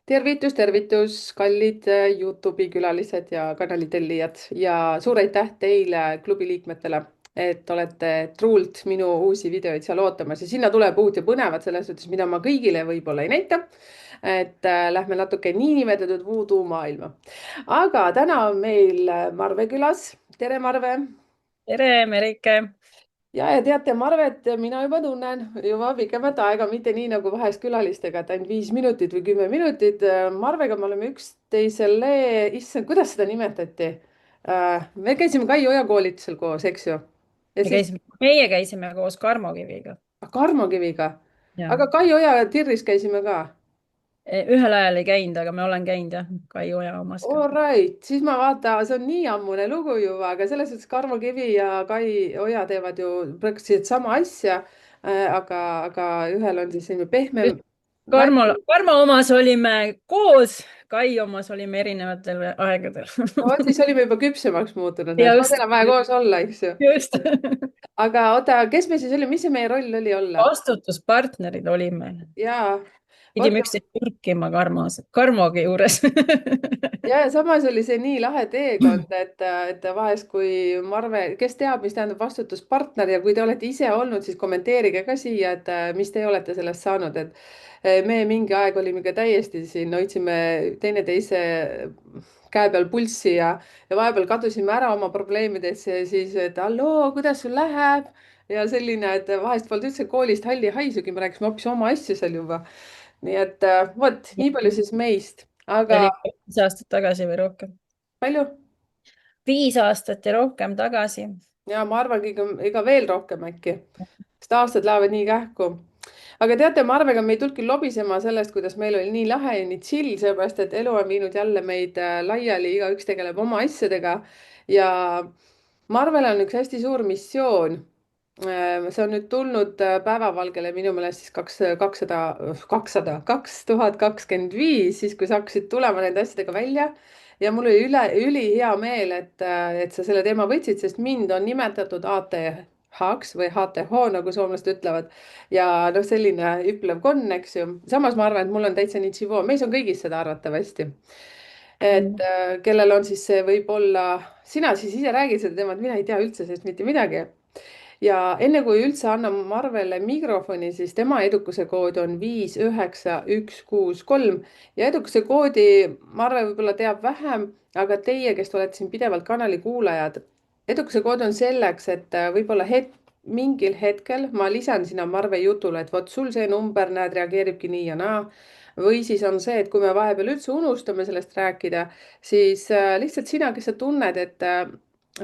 Tervitus, kallid Youtube'i külalised ja kanali tellijad ja suur aitäh teile, klubi liikmetele, et olete truult minu uusi videoid seal ootamas ja sinna tuleb uut ja põnevat selles suhtes, mida ma kõigile võib-olla ei näita. et lähme natuke niinimetatud voodoo maailma. aga täna on meil Marve külas. tere, Marve! Tere, Merike! Ja teate, Marvet mina juba tunnen juba pikemat aega, mitte nii nagu vahest külalistega, et ainult 5 minutit või 10 minutit. Marvega me oleme üksteisele, issand, kuidas seda nimetati? Me käisime Kai Oja koolitusel koos, eks ju? Ja siis Meie käisime koos Karmo Kiviga. Karmo Kiviga. Ja. aga Kai Oja tirris käisime ka. Ühel ajal ei käinud, aga ma olen käinud jah, Kai Oja omas ka. All right, siis ma vaata, see on nii ammune lugu juba, aga selles suhtes Karmo Kivi ja Kai Oja teevad ju praktiliselt sama asja. aga ühel on siis selline pehmem nali. Karmo omas olime koos, Kai omas olime erinevatel aegadel. No vot, siis olime juba küpsemaks muutunud, et Just, meil on vaja koos olla, eks ju. just. aga oota, kes me siis olime, mis see meie roll oli olla? Vastutuspartnerid olime. Jaa, vot. Pidime üksteist pürkima Karmogi juures. Ja samas oli see nii lahe teekond, et vahest, kui Marve, kes teab, mis tähendab vastutuspartner ja kui te olete ise olnud, siis kommenteerige ka siia, et mis te olete sellest saanud, et me mingi aeg olime ka täiesti siin, hoidsime teineteise käe peal pulssi ja vahepeal kadusime ära oma probleemidesse ja siis, et halloo, kuidas sul läheb? Ja selline, et vahest polnud üldse koolist halli haisugi, me rääkisime hoopis oma asju seal juba. Nii et vot, nii palju siis meist, see aga oli 5 aastat tagasi või rohkem. palju? 5 aastat ja rohkem tagasi. Ja ma arvangi, ega veel rohkem äkki, sest aastad lähevad nii kähku. aga teate, Marvega me ei tulnud küll lobisema sellest, kuidas meil oli nii lahe ja nii chill, seepärast et elu on viinud jälle meid laiali, igaüks tegeleb oma asjadega ja Marvel on üks hästi suur missioon. see on nüüd tulnud päevavalgele minu meelest siis 2025, siis kui sa hakkasid tulema nende asjadega välja. ja mul oli ülihea meel, et sa selle teema võtsid, sest mind on nimetatud ATH-ks või HTH, nagu soomlased ütlevad. ja noh, selline üplev konn, eks ju. samas ma arvan, et mul on täitsa ničivo, meis on kõigis seda arvatavasti. et kellel on siis see võib-olla, sina siis ise räägid seda teemat, mina ei tea üldse sellest mitte midagi. Ja enne kui üldse annan Marvele mikrofoni, siis tema edukuse kood on 59163 ja edukuse koodi Marve võib-olla teab vähem, aga teie, kes te olete siin pidevalt kanali kuulajad, edukuse kood on selleks, et võib-olla mingil hetkel ma lisan sinna Marve jutule, et vot sul see number, näed, reageeribki nii ja naa. või siis on see, et kui me vahepeal üldse unustame sellest rääkida, siis lihtsalt sina, kes sa tunned, et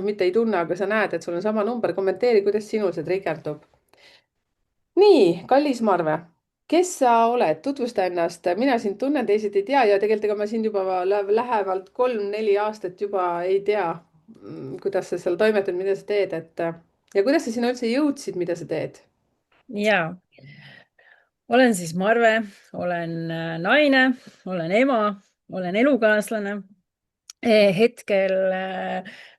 mitte ei tunne, aga sa näed, et sul on sama number, kommenteeri, kuidas sinul see trigerdub. nii, kallis Marve, kes sa oled, tutvusta ennast, mina sind tunnen, teised ei tea ja tegelikult ega ma sind juba lähemalt 3-4 aastat juba ei tea, kuidas sa seal toimetad, mida sa teed, et ja kuidas sa sinna üldse jõudsid, mida sa teed? Ja olen siis Marve, olen naine, olen ema, olen elukaaslane. Hetkel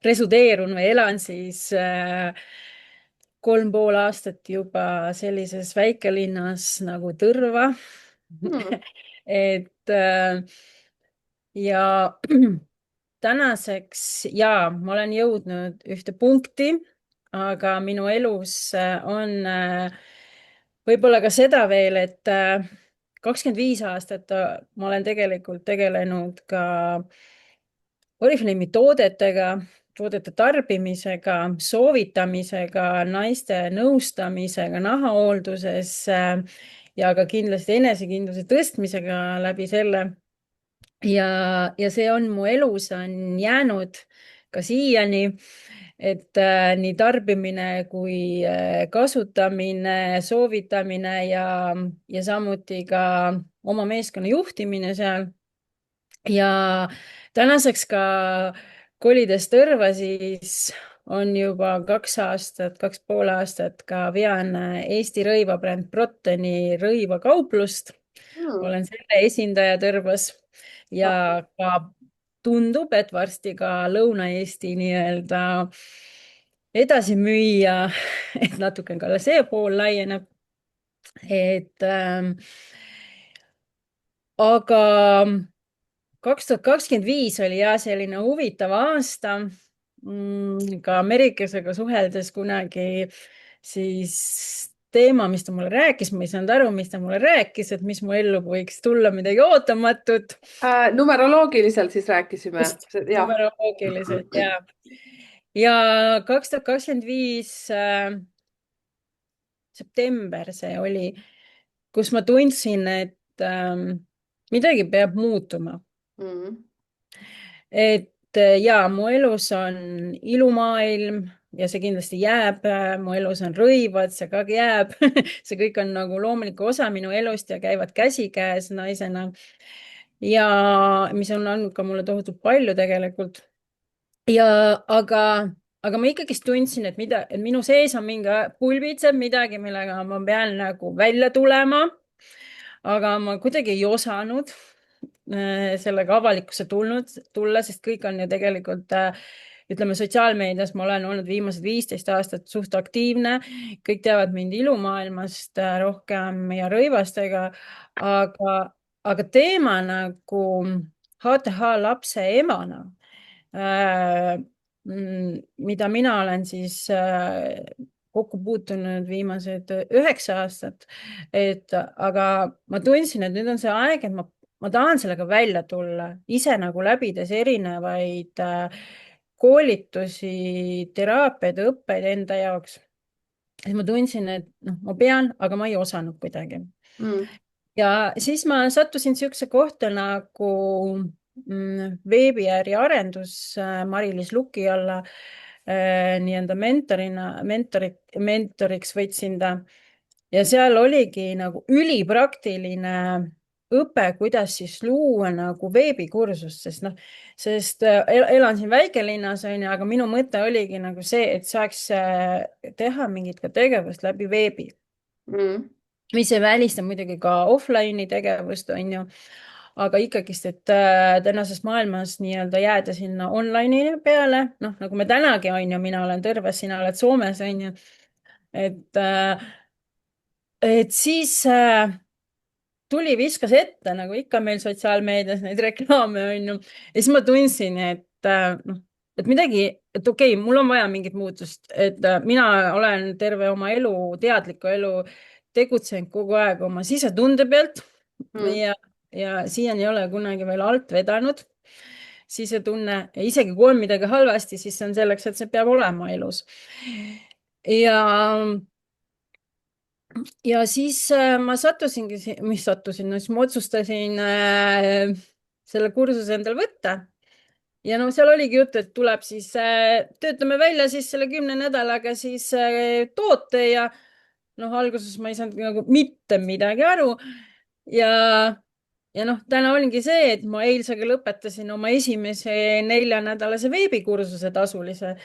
resideerun või elan siis 3,5 aastat juba sellises väikelinnas nagu Tõrva. Hmm. et ja tänaseks ma olen jõudnud ühte punkti, aga minu elus on võib-olla ka seda veel, et 25 aastat ma olen tegelikult tegelenud ka Oriflame'i toodetega, toodete tarbimisega, soovitamisega, naiste nõustamisega nahahoolduses ja ka kindlasti enesekindluse tõstmisega läbi selle. ja see on mu elus on jäänud ka siiani, et nii tarbimine kui kasutamine, soovitamine ja samuti ka oma meeskonna juhtimine seal. Ja tänaseks ka kolides Tõrva, siis on juba 2 aastat, 2,5 aastat ka vean Eesti rõivabränd Protteni rõivakauplust. Hmm. olen selle esindaja Tõrvas ja ka tundub, et varsti ka Lõuna-Eesti nii-öelda edasi müüa, et natuke ka see pool laieneb. et ähm, aga 2025 oli jah selline huvitav aasta. Ka ameeriklasega suheldes kunagi siis teema, mis ta mulle rääkis, ma ei saanud aru, mis ta mulle rääkis, et mis mu ellu võiks tulla midagi ootamatut. Numeroloogiliselt siis rääkisime. Just, Jah. numeroloogiliselt ja. ja 2025 september see oli, kus ma tundsin, et midagi peab muutuma. Mm. Et ja mu elus on ilumaailm ja see kindlasti jääb, mu elus on rõivad, see ka jääb see kõik on nagu loomulik osa minu elust ja käivad käsikäes naisena. ja mis on andnud ka mulle tohutult palju tegelikult. ja aga ma ikkagist tundsin, et minu sees on mingi pulbitseb midagi, millega ma pean nagu välja tulema. aga ma kuidagi ei osanud sellega avalikkusse tulla, sest kõik on ju tegelikult ütleme, sotsiaalmeedias ma olen olnud viimased 15 aastat suht aktiivne. kõik teavad mind ilumaailmast rohkem ja rõivastega, aga, aga teema nagu HTH lapse emana, mida mina olen siis kokku puutunud viimased 9 aastat. aga ma tundsin, et nüüd on see aeg, et ma tahan sellega välja tulla, ise nagu läbides erinevaid koolitusi, teraapiaid, õppeid enda jaoks. siis ma tundsin, et noh, ma pean, aga ma ei osanud kuidagi. Mm. ja siis ma sattusin niisuguse kohta nagu veebiäri arendus Mari-Liis Luki alla nii-öelda mentoriks võtsin ta. ja seal oligi nagu ülipraktiline õpe, kuidas siis luua nagu veebikursust, sest elan siin väikelinnas onju, aga minu mõte oligi nagu see, et saaks teha mingit ka tegevust läbi veebi. Mm. mis ei välista muidugi ka offline'i tegevust, onju. aga ikkagist, et tänases maailmas nii-öelda jääda sinna online'i peale, noh, nagu me tänagi onju, mina olen Tõrvas, sina oled Soomes onju. et siis viskas ette, nagu ikka meil sotsiaalmeedias neid reklaame on ju. ja siis ma tundsin, et noh, et midagi, et okei, mul on vaja mingit muutust, et mina olen terve oma elu, teadlikku elu tegutsenud kogu aeg oma sisetunde pealt Mm. ja siiani ei ole kunagi veel alt vedanud. sisetunne ja isegi kui on midagi halvasti, siis see on selleks, et see peab olema elus. ja ja siis ma sattusingi, no siis ma otsustasin selle kursuse endale võtta. ja no seal oligi juttu, et tuleb siis, töötame välja siis selle 10 nädalaga siis toote ja noh, alguses ma ei saanud nagu mitte midagi aru. ja, ja noh, täna ongi see, et ma eilsega lõpetasin oma esimese 4-nädalase veebikursuse tasulise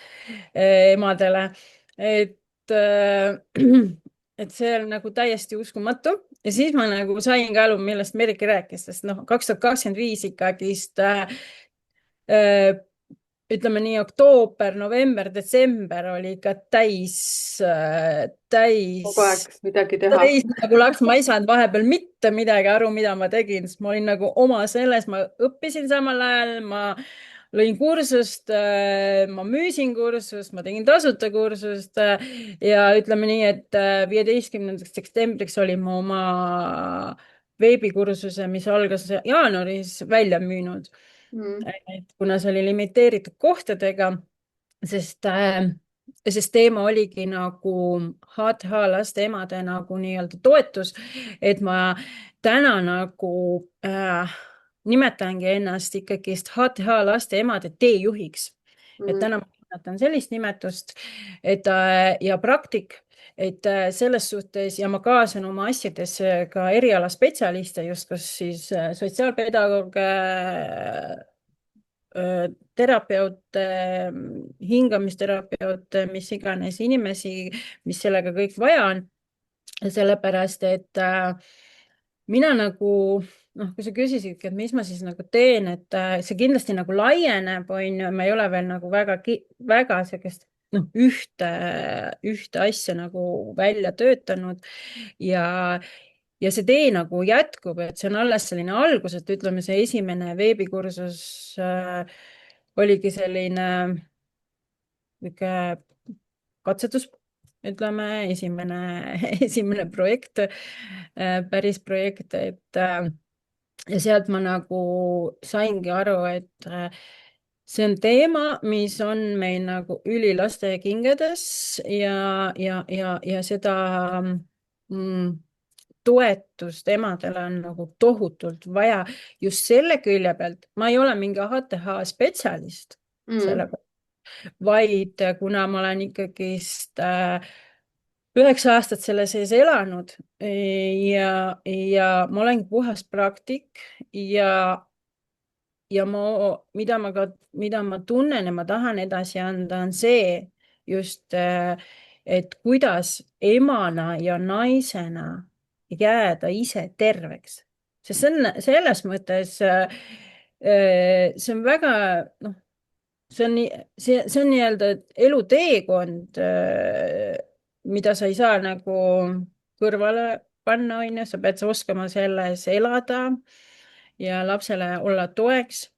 emadele. et et see on nagu täiesti uskumatu ja siis ma nagu sain ka aru, millest Merike rääkis, sest noh, 2025 ikkagist ütleme nii, oktoober, november, detsember oli ikka täis Kogu aeg midagi teha. täis nagu laks, ma ei saanud vahepeal mitte midagi aru, mida ma tegin, sest ma olin nagu oma selles, ma õppisin samal ajal, ma lõin kursust, ma müüsin kursust, ma tegin tasuta kursust ja ütleme nii, et 15. septembriks oli mu oma veebikursuse, mis algas jaanuaris, välja müünud. Mm. et kuna see oli limiteeritud kohtadega, sest teema oligi nagu HTH laste emade nagu nii-öelda toetus, et ma täna nagu nimetangi ennast ikkagist HTH laste emade teejuhiks. et Mm. täna ma nimetan sellist nimetust, et ja praktik, et selles suhtes ja ma kaasan oma asjadesse ka erialaspetsialiste, just kas siis sotsiaalpedagooge, terapeuute, hingamisterapeute, mis iganes inimesi, mis sellega kõik vaja on. sellepärast, et mina nagu noh, kui sa küsisidki, et mis ma siis nagu teen, et see kindlasti nagu laieneb, on ju, ma ei ole veel nagu väga sellist noh, ühte asja nagu välja töötanud ja ja see tee nagu jätkub, et see on alles selline algus, et ütleme, see esimene veebikursus oligi selline niisugune katsetus, ütleme, esimene projekt, päris projekt, et ja sealt ma nagu saingi aru, et see on teema, mis on meil nagu ülilaste kingedes ja seda mm, toetust emadele on nagu tohutult vaja just selle külje pealt. ma ei ole mingi HTH spetsialist, mm. selle vaid kuna ma olen ikkagist 9 aastat selle sees elanud ja ma olengi puhas praktik ja mida ma tunnen ja ma tahan edasi anda, on see just, et kuidas emana ja naisena jääda ise terveks. sest see on selles mõttes, see on väga, noh, see on, see on nii-öelda eluteekond, mida sa ei saa nagu kõrvale panna, onju, sa pead oskama selles elada ja lapsele olla toeks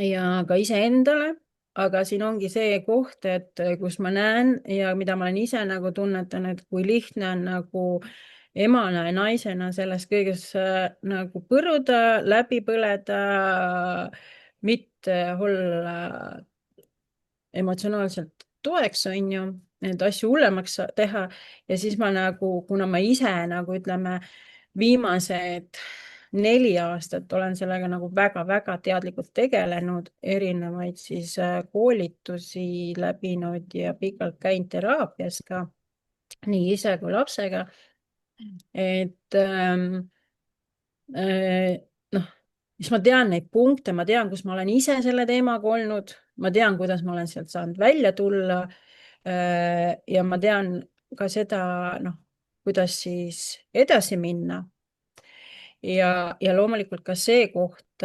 ja ka iseendale. aga siin ongi see koht, et kus ma näen ja mida ma olen ise nagu tunnetanud, et kui lihtne on nagu emana ja naisena selles kõiges nagu põruda, läbi põleda, mitte olla emotsionaalselt toeks, on ju, neid asju hullemaks teha. ja siis ma nagu, kuna ma ise nagu ütleme, viimased 4 aastat olen sellega nagu väga-väga teadlikult tegelenud, erinevaid siis koolitusi läbinud ja pikalt käinud teraapias ka, nii ise kui lapsega. et noh, siis ma tean neid punkte, ma tean, kus ma olen ise selle teemaga olnud, ma tean, kuidas ma olen sealt saanud välja tulla. ja ma tean ka seda, noh, kuidas siis edasi minna. ja loomulikult ka see koht,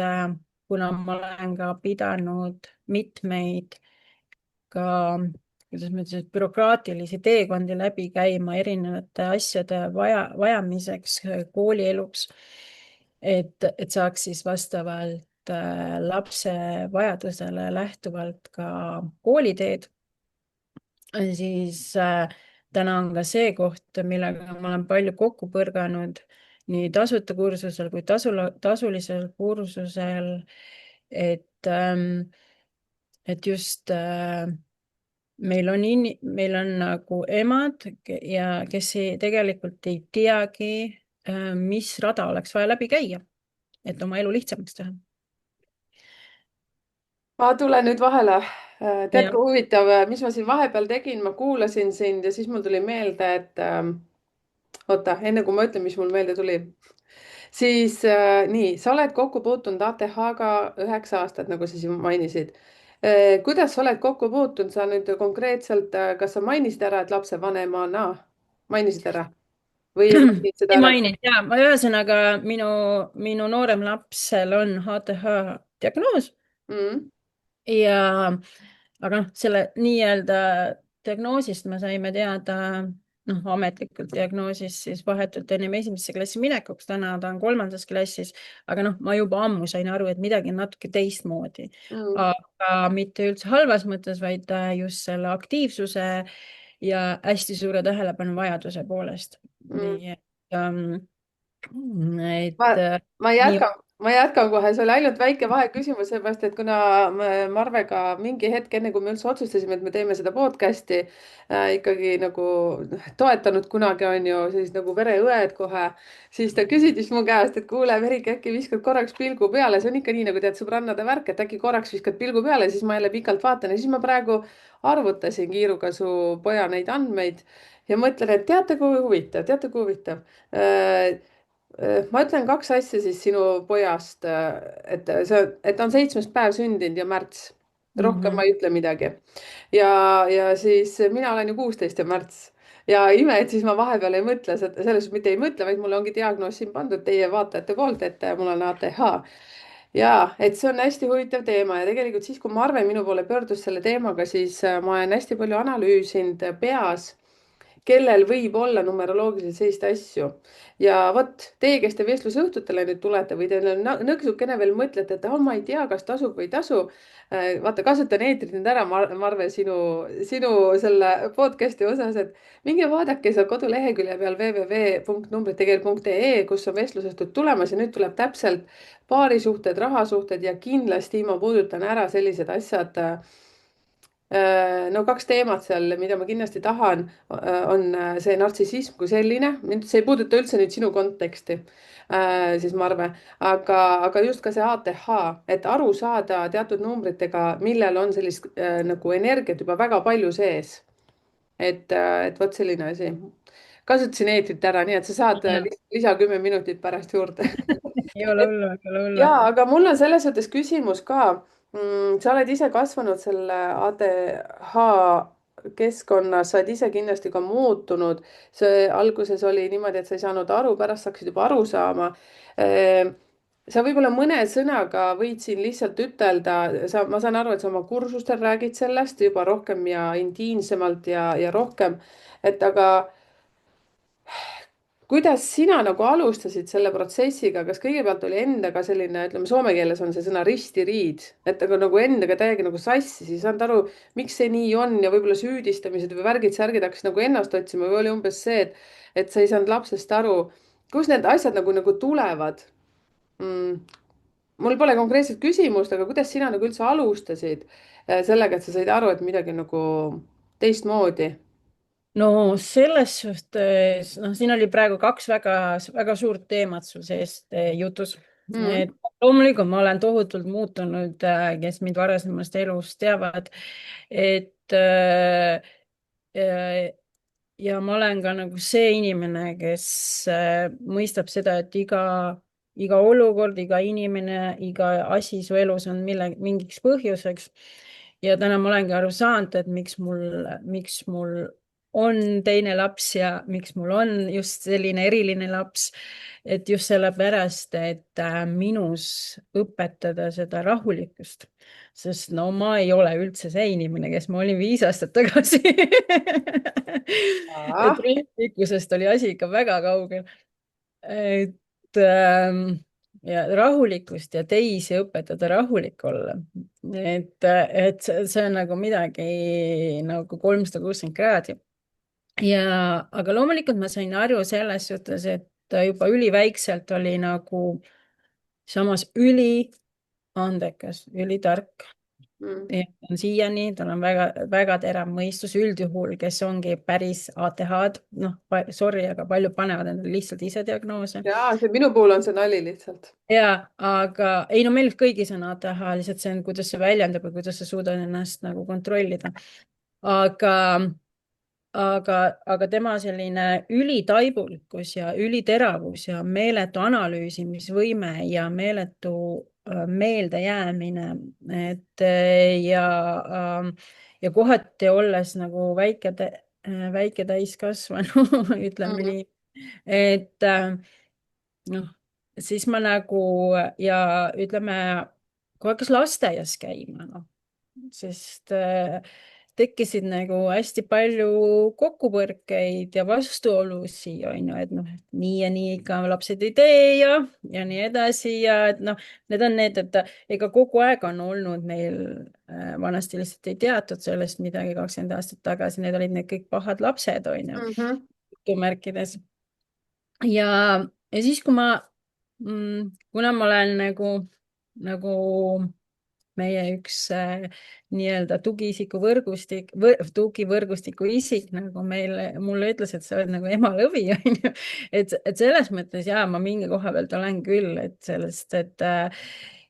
kuna ma olen ka pidanud mitmeid ka, kuidas ma ütlen, bürokraatilisi teekondi läbi käima erinevate asjade vajamiseks koolieluks, et saaks siis vastavalt lapse vajadusele lähtuvalt ka kooliteed, siis täna on ka see koht, millega ma olen palju kokku põrganud nii tasuta kursusel kui tasulisel kursusel, et just meil on nagu emad ja kes tegelikult ei teagi, mis rada oleks vaja läbi käia, et oma elu lihtsamaks teha. ma tulen nüüd vahele. Tead, ja kui huvitav, mis ma siin vahepeal tegin, ma kuulasin sind ja siis mul tuli meelde, et oota, enne kui ma ütlen, mis mul meelde tuli, siis nii, sa oled kokku puutunud ATH-ga 9 aastat, nagu sa siin mainisid. Kuidas sa oled kokku puutunud, sa nüüd konkreetselt, kas sa mainisid ära, et lapsevanemana mainisid ära või ei maininud ei seda ära? maininud ja ühesõnaga minu noorem lapsel on HTH diagnoos Mm, ja aga noh, selle nii-öelda diagnoosist me saime teada, noh, ametlikult diagnoosist siis vahetult ennem esimesse klassi minekuks. täna ta on 3. klassis, aga noh, ma juba ammu sain aru, et midagi on natuke teistmoodi, mm, aga mitte üldse halvas mõttes, vaid just selle aktiivsuse ja hästi suure tähelepanuvajaduse poolest. mm. nii ma, et ma nii. jätkan, ma jätkan kohe, see oli ainult väike vaheküsimus, seepärast et kuna me Marvega mingi hetk, enne kui me üldse otsustasime, et me teeme seda podcast'i, ikkagi nagu toetanud kunagi on ju, siis nagu vereõed kohe, siis ta küsis mu käest, et kuule, Merike, äkki viskad korraks pilgu peale, see on ikka nii, nagu tead, sõbrannade värk, et äkki korraks viskad pilgu peale, siis ma jälle pikalt vaatan ja siis ma praegu arvutasin kiiruga su poja neid andmeid ja mõtlen, et teate, kui huvitav. Ma ütlen 2 asja siis sinu pojast, et et ta on 7. päev sündinud ja märts. Rohkem ma Mhm. ei ütle midagi. ja siis mina olen ju 16 ja märts. ja ime, et siis ma vahepeal ei mõtle, selles suhtes mitte ei mõtle, vaid mulle ongi diagnoos siin pandud teie vaatajate poolt, et mul on ATH. ja et see on hästi huvitav teema ja tegelikult siis, kui Marve minu poole pöördus selle teemaga, siis ma olen hästi palju analüüsinud peas kellel võib olla numeroloogiliselt selliseid asju. ja vot teie, kes te vestlusõhtutele nüüd tulete või te nõksukene veel mõtlete, et ma ei tea, kas tasub või ei tasu. Vaata, kasutan eetrit nüüd ära, Marve, sinu selle podcast'i osas, et minge vaadake seal kodulehekülje peal www.numbritegel.ee, kus on vestlusõhtud tulemas ja nüüd tuleb täpselt paarisuhted, rahasuhted ja kindlasti ma puudutan ära sellised asjad. No kaks teemat seal, mida ma kindlasti tahan, on see nartsissism kui selline, see ei puuduta üldse nüüd sinu konteksti, siis Marve, aga just ka see ATH, et aru saada teatud numbritega, millel on sellist nagu energiat juba väga palju sees. et vot selline asi. kasutasin eetrit ära, nii et sa saad lisa 10 minutit pärast juurde. ei ole hullu, ei ole hullu. ja, aga mul on selles suhtes küsimus ka. Sa oled ise kasvanud selle ADH keskkonnas, sa oled ise kindlasti ka muutunud. see alguses oli niimoodi, et sa ei saanud aru, pärast sa hakkasid juba aru saama. Sa võib-olla mõne sõnaga võid siin lihtsalt ütelda, ma saan aru, et sa oma kursustel räägid sellest juba rohkem ja intiimsemalt ja rohkem, et aga kuidas sina nagu alustasid selle protsessiga, kas kõigepealt oli endaga selline, ütleme, soome keeles on see sõna ristiriid, et aga nagu endaga täiega nagu sassis, ei saanud aru, miks see nii on ja võib-olla süüdistamised või värgid-särgid hakkasid nagu ennast otsima või oli umbes see, et sa ei saanud lapsest aru, kust need asjad nagu tulevad mm.? mul pole konkreetset küsimust, aga kuidas sina nagu üldse alustasid sellega, et sa said aru, et midagi nagu teistmoodi no selles suhtes, noh, siin oli praegu kaks väga suurt teemat sul sees jutus. mm.? Et loomulikult ma olen tohutult muutunud, kes mind varasemast elust teavad, et ja ma olen ka nagu see inimene, kes mõistab seda, et iga olukord, iga inimene, iga asi su elus on mingiks põhjuseks. ja täna ma olengi aru saanud, et miks mul on teine laps ja miks mul on just selline eriline laps. et just sellepärast, et minus õpetada seda rahulikkust, sest no ma ei ole üldse see inimene, kes ma olin 5 aastat tagasi et rahulikkusest oli asi ikka väga kaugel. et ja rahulikkust ja teisi õpetada rahulik olla. et see on nagu midagi nagu 360 kraadi. aga loomulikult ma sain aru selles suhtes, et ta juba üliväikselt oli nagu samas üliandekas, ülitark. Mm. on siiani, tal on väga terav mõistus üldjuhul, kes ongi päris ATH-d, noh, sorry, aga paljud panevad endale lihtsalt ise diagnoose. jaa, see minu puhul on see nali lihtsalt. ja, aga ei no meil kõigis on ATH, lihtsalt see on, kuidas see väljendab ja kuidas sa suudad ennast nagu kontrollida. aga aga tema selline ülitaibulikkus ja üliteravus ja meeletu analüüsimisvõime ja meeletu meeldejäämine, et ja kohati olles nagu väike täiskasvanu ütleme Mm. nii, et noh, siis ma nagu ja ütleme, kui hakkas lasteaias käima, noh, sest tekkisid nagu hästi palju kokkupõrkeid ja vastuolusi, on ju, et noh, nii ja nii ikka lapsed ei tee ja nii edasi ja et noh, need on need, et ega kogu aeg on olnud meil vanasti lihtsalt ei teatud sellest midagi 20 aastat tagasi, need olid need kõik pahad lapsed, on ju, Mhm. jutumärkides. ja siis, kui kuna ma olen nagu meie üks nii-öelda tugiisiku tugivõrgustiku isik nagu mulle ütles, et sa oled nagu ema lõvi, onju. et selles mõttes ja ma mingi koha pealt olen küll, et sellest, et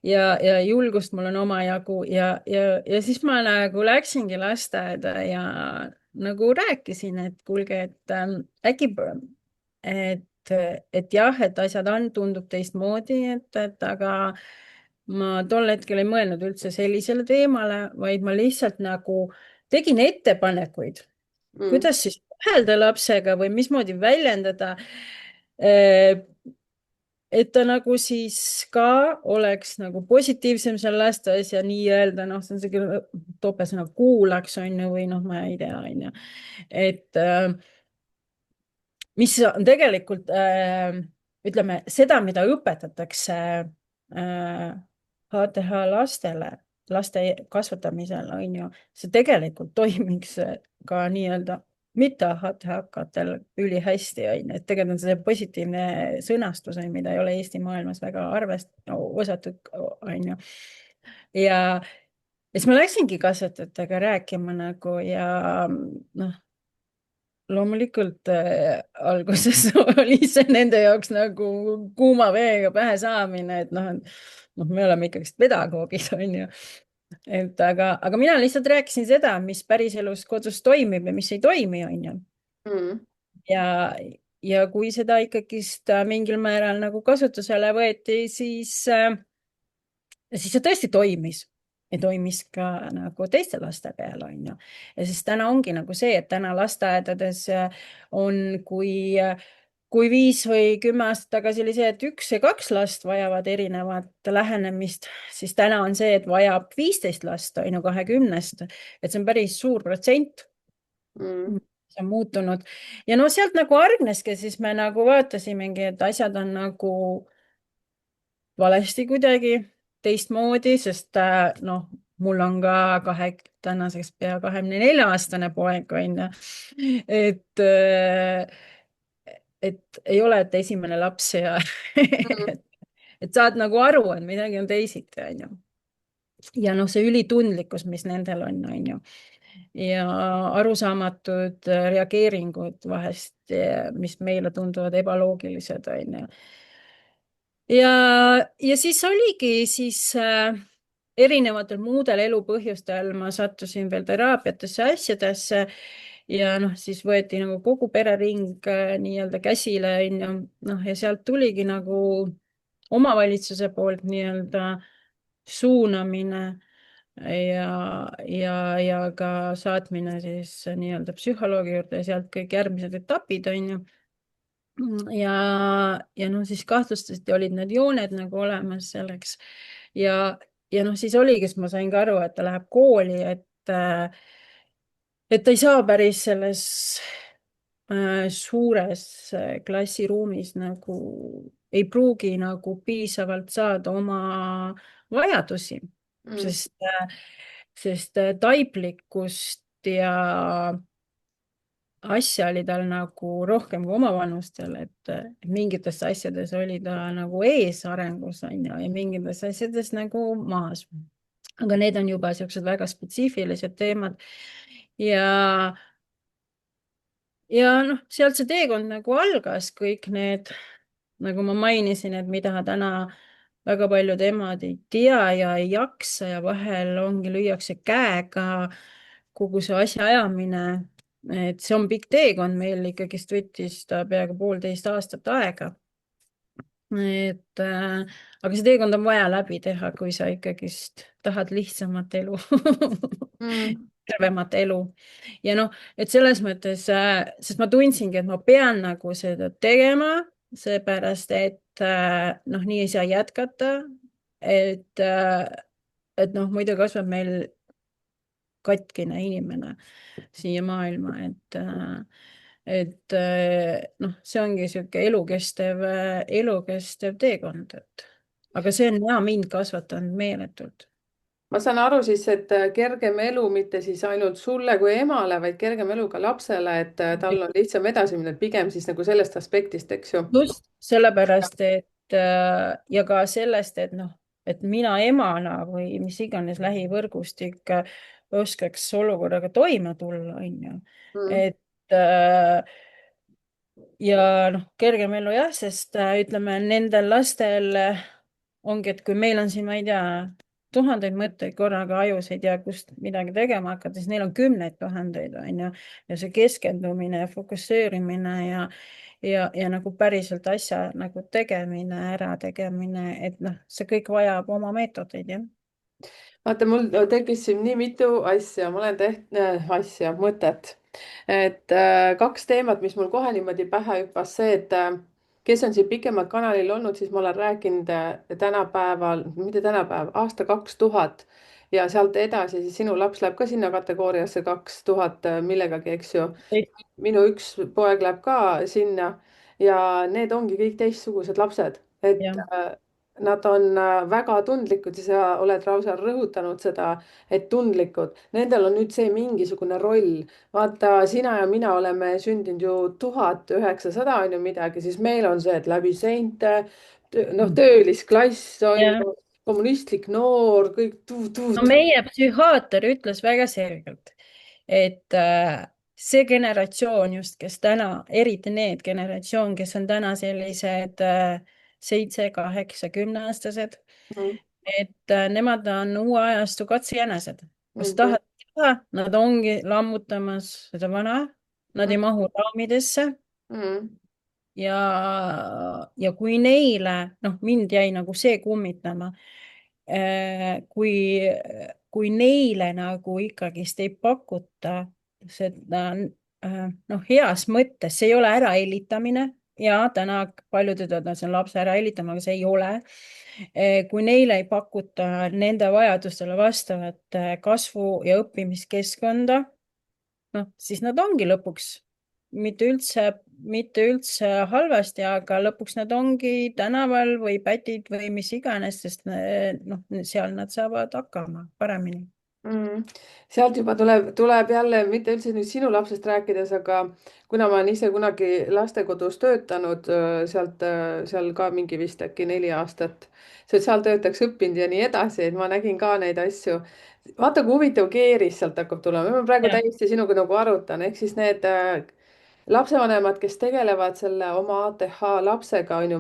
ja julgust mul on omajagu ja siis ma nagu läksingi lasteaeda ja nagu rääkisin, et kuulge, et äkki, et jah, et asjad tundub teistmoodi, et aga ma tol hetkel ei mõelnud üldse sellisele teemale, vaid ma lihtsalt nagu tegin ettepanekuid, Mm. kuidas siis suhelda lapsega või mismoodi väljendada, et ta nagu siis ka oleks nagu positiivsem seal lasteaias ja nii-öelda noh, see on see topesõna kuulaks, on ju, või noh, ma ei tea, on ju, et mis on tegelikult ütleme seda, mida õpetatakse HTH lastele, laste kasvatamisel on ju, see tegelikult toimiks ka nii-öelda mitte HTH-katel ülihästi on ju, et tegelikult on see positiivne sõnastus, mida ei ole Eesti maailmas väga osatud on ju. ja siis ma läksingi kasvatajatega rääkima nagu ja noh, loomulikult alguses oli see nende jaoks nagu kuuma veega pähe saamine, et me oleme ikkagi pedagoogid, on ju. Aga mina lihtsalt rääkisin seda, mis päriselus kodus toimib ja mis ei toimi, on ju. Mm. ja, ja kui seda ikkagist mingil määral nagu kasutusele võeti, siis see tõesti toimis ja toimis ka nagu teiste laste peal, on ju. Ja siis täna ongi nagu see, et täna lasteaedades on, kui 5 või 10 aastat tagasi oli see, et 1 ja 2 last vajavad erinevat lähenemist, siis täna on see, et vajab 15 last, on ju, 20-st. Et see on päris suur protsent. Mm. See on muutunud. Ja no sealt nagu hargneski, siis me nagu vaatasimegi, et asjad on nagu valesti kuidagi teistmoodi, sest noh, mul on ka tänaseks pea 24-aastane poeg, on ju. et, et ei ole, et esimene laps ja Mm. et saad nagu aru, et midagi on teisiti, on ju. Ja noh, see ülitundlikkus, mis nendel on ju. Ja arusaamatud reageeringud vahest, mis meile tunduvad ebaloogilised, on ju. Ja siis oligi erinevatel muudel elupõhjustel ma sattusin veel teraapiatesse, asjadesse ja noh, siis võeti nagu kogu perering nii-öelda käsile, onju. Noh, ja sealt tuligi nagu omavalitsuse poolt nii-öelda suunamine ja ka saatmine siis nii-öelda psühholoogi juurde ja sealt kõik järgmised etapid, onju. Ja noh, siis kahtlustasiti, olid need jooned nagu olemas selleks ja noh, siis oligi, siis ma sain ka aru, et ta läheb kooli, et ta ei saa päris selles suures klassiruumis nagu ei pruugi nagu piisavalt saada oma vajadusi, Mm. sest taiplikkust ja asja oli tal nagu rohkem kui omavanustel, et mingites asjades oli ta nagu ees arengus on ju ja mingites asjades nagu maas. aga need on juba siuksed väga spetsiifilised teemad ja, ja noh, sealt see teekond nagu algas, kõik need, nagu ma mainisin, et mida täna väga paljud emad ei tea ja ei jaksa ja vahel ongi, lüüakse käega kogu see asjaajamine. Et see on pikk teekond, meil ikkagist võttis ta peaaegu 1,5 aastat aega. Aga see teekond on vaja läbi teha, kui sa ikkagist tahad lihtsamat elu Mm. tervemat elu. Ja noh, et selles mõttes, sest ma tundsingi, et ma pean nagu seda tegema, seepärast et noh, nii ei saa jätkata. Et noh, muidu kasvab meil katkine inimene siia maailma, et noh, see ongi niisugune elukestev teekond, aga see on ja mind kasvatanud meeletult. ma saan aru siis, et kergem elu mitte siis ainult sulle kui emale, vaid kergem elu ka lapsele, et tal on lihtsam edasi minna, et pigem siis nagu sellest aspektist, eks ju. just sellepärast, et ja ka sellest, et noh, et mina emana või mis iganes lähivõrgustik oskaks olukorraga toime tulla, on ju. Mm. et ja noh, kergem elu jah, sest ütleme, nendel lastel ongi, et kui meil on siin, ma ei tea, tuhandeid mõtteid korraga ajus, ei tea, kust midagi tegema hakata, siis neil on kümneid tuhandeid, on ju. Ja see keskendumine ja fokusseerimine ja nagu päriselt asja nagu tegemine, ärategemine, et noh, see kõik vajab oma meetodeid, jah. vaata, mul tekkis siin nii mitu asja, ma olen mõtet. Et kaks teemat, mis mul kohe niimoodi pähe hüppas, see, et kes on siin pikemalt kanalil olnud, siis ma olen rääkinud tänapäeval, mitte tänapäev, aasta 2000 ja sealt edasi, siis sinu laps läheb ka sinna kategooriasse 2000 millegagi, eks ju. Minu üks poeg läheb ka sinna ja need ongi kõik teistsugused lapsed, et jah, nad on väga tundlikud ja sa oled lausa rõhutanud seda, et tundlikud. Nendel on nüüd see mingisugune roll. vaata, sina ja mina oleme sündinud ju 1900 on ju midagi, siis meil on see, et läbi seinte, noh, töölisklass on jah. ju, kommunistlik noor, kõik No meie psühhiaater ütles väga selgelt, et see generatsioon just, kes täna, eriti need generatsioon, kes on täna sellised 7, 8, 10-aastased, et nemad on uue ajastu katsejänesed, kus tahavad teha, nad ongi lammutamas seda vana, nad ei mahu raamidesse ja kui neile, noh, mind jäi nagu see kummitama, kui, kui neile nagu ikkagist ei pakuta seda, noh, heas mõttes, see ei ole ärahellitamine ja täna paljud ütlevad, et see on lapse ärahellitamine, aga see ei ole. Kui neile ei pakuta nende vajadustele vastavat kasvu- ja õppimiskeskkonda, noh, siis nad ongi lõpuks mitte üldse halvasti, aga lõpuks nad ongi tänaval või pätid või mis iganes, sest noh, seal nad saavad hakkama paremini. sealt juba tuleb jälle, mitte üldse nüüd sinu lapsest rääkides, aga kuna ma olen ise kunagi lastekodus töötanud, seal ka mingi vist äkki 4 aastat sotsiaaltöötajaks õppinud ja nii edasi, et ma nägin ka neid asju. vaata, kui huvitav keeris sealt hakkab tulema, ma praegu jah, täiesti sinuga nagu arutan, ehk siis need lapsevanemad, kes tegelevad selle oma ATH lapsega, on ju,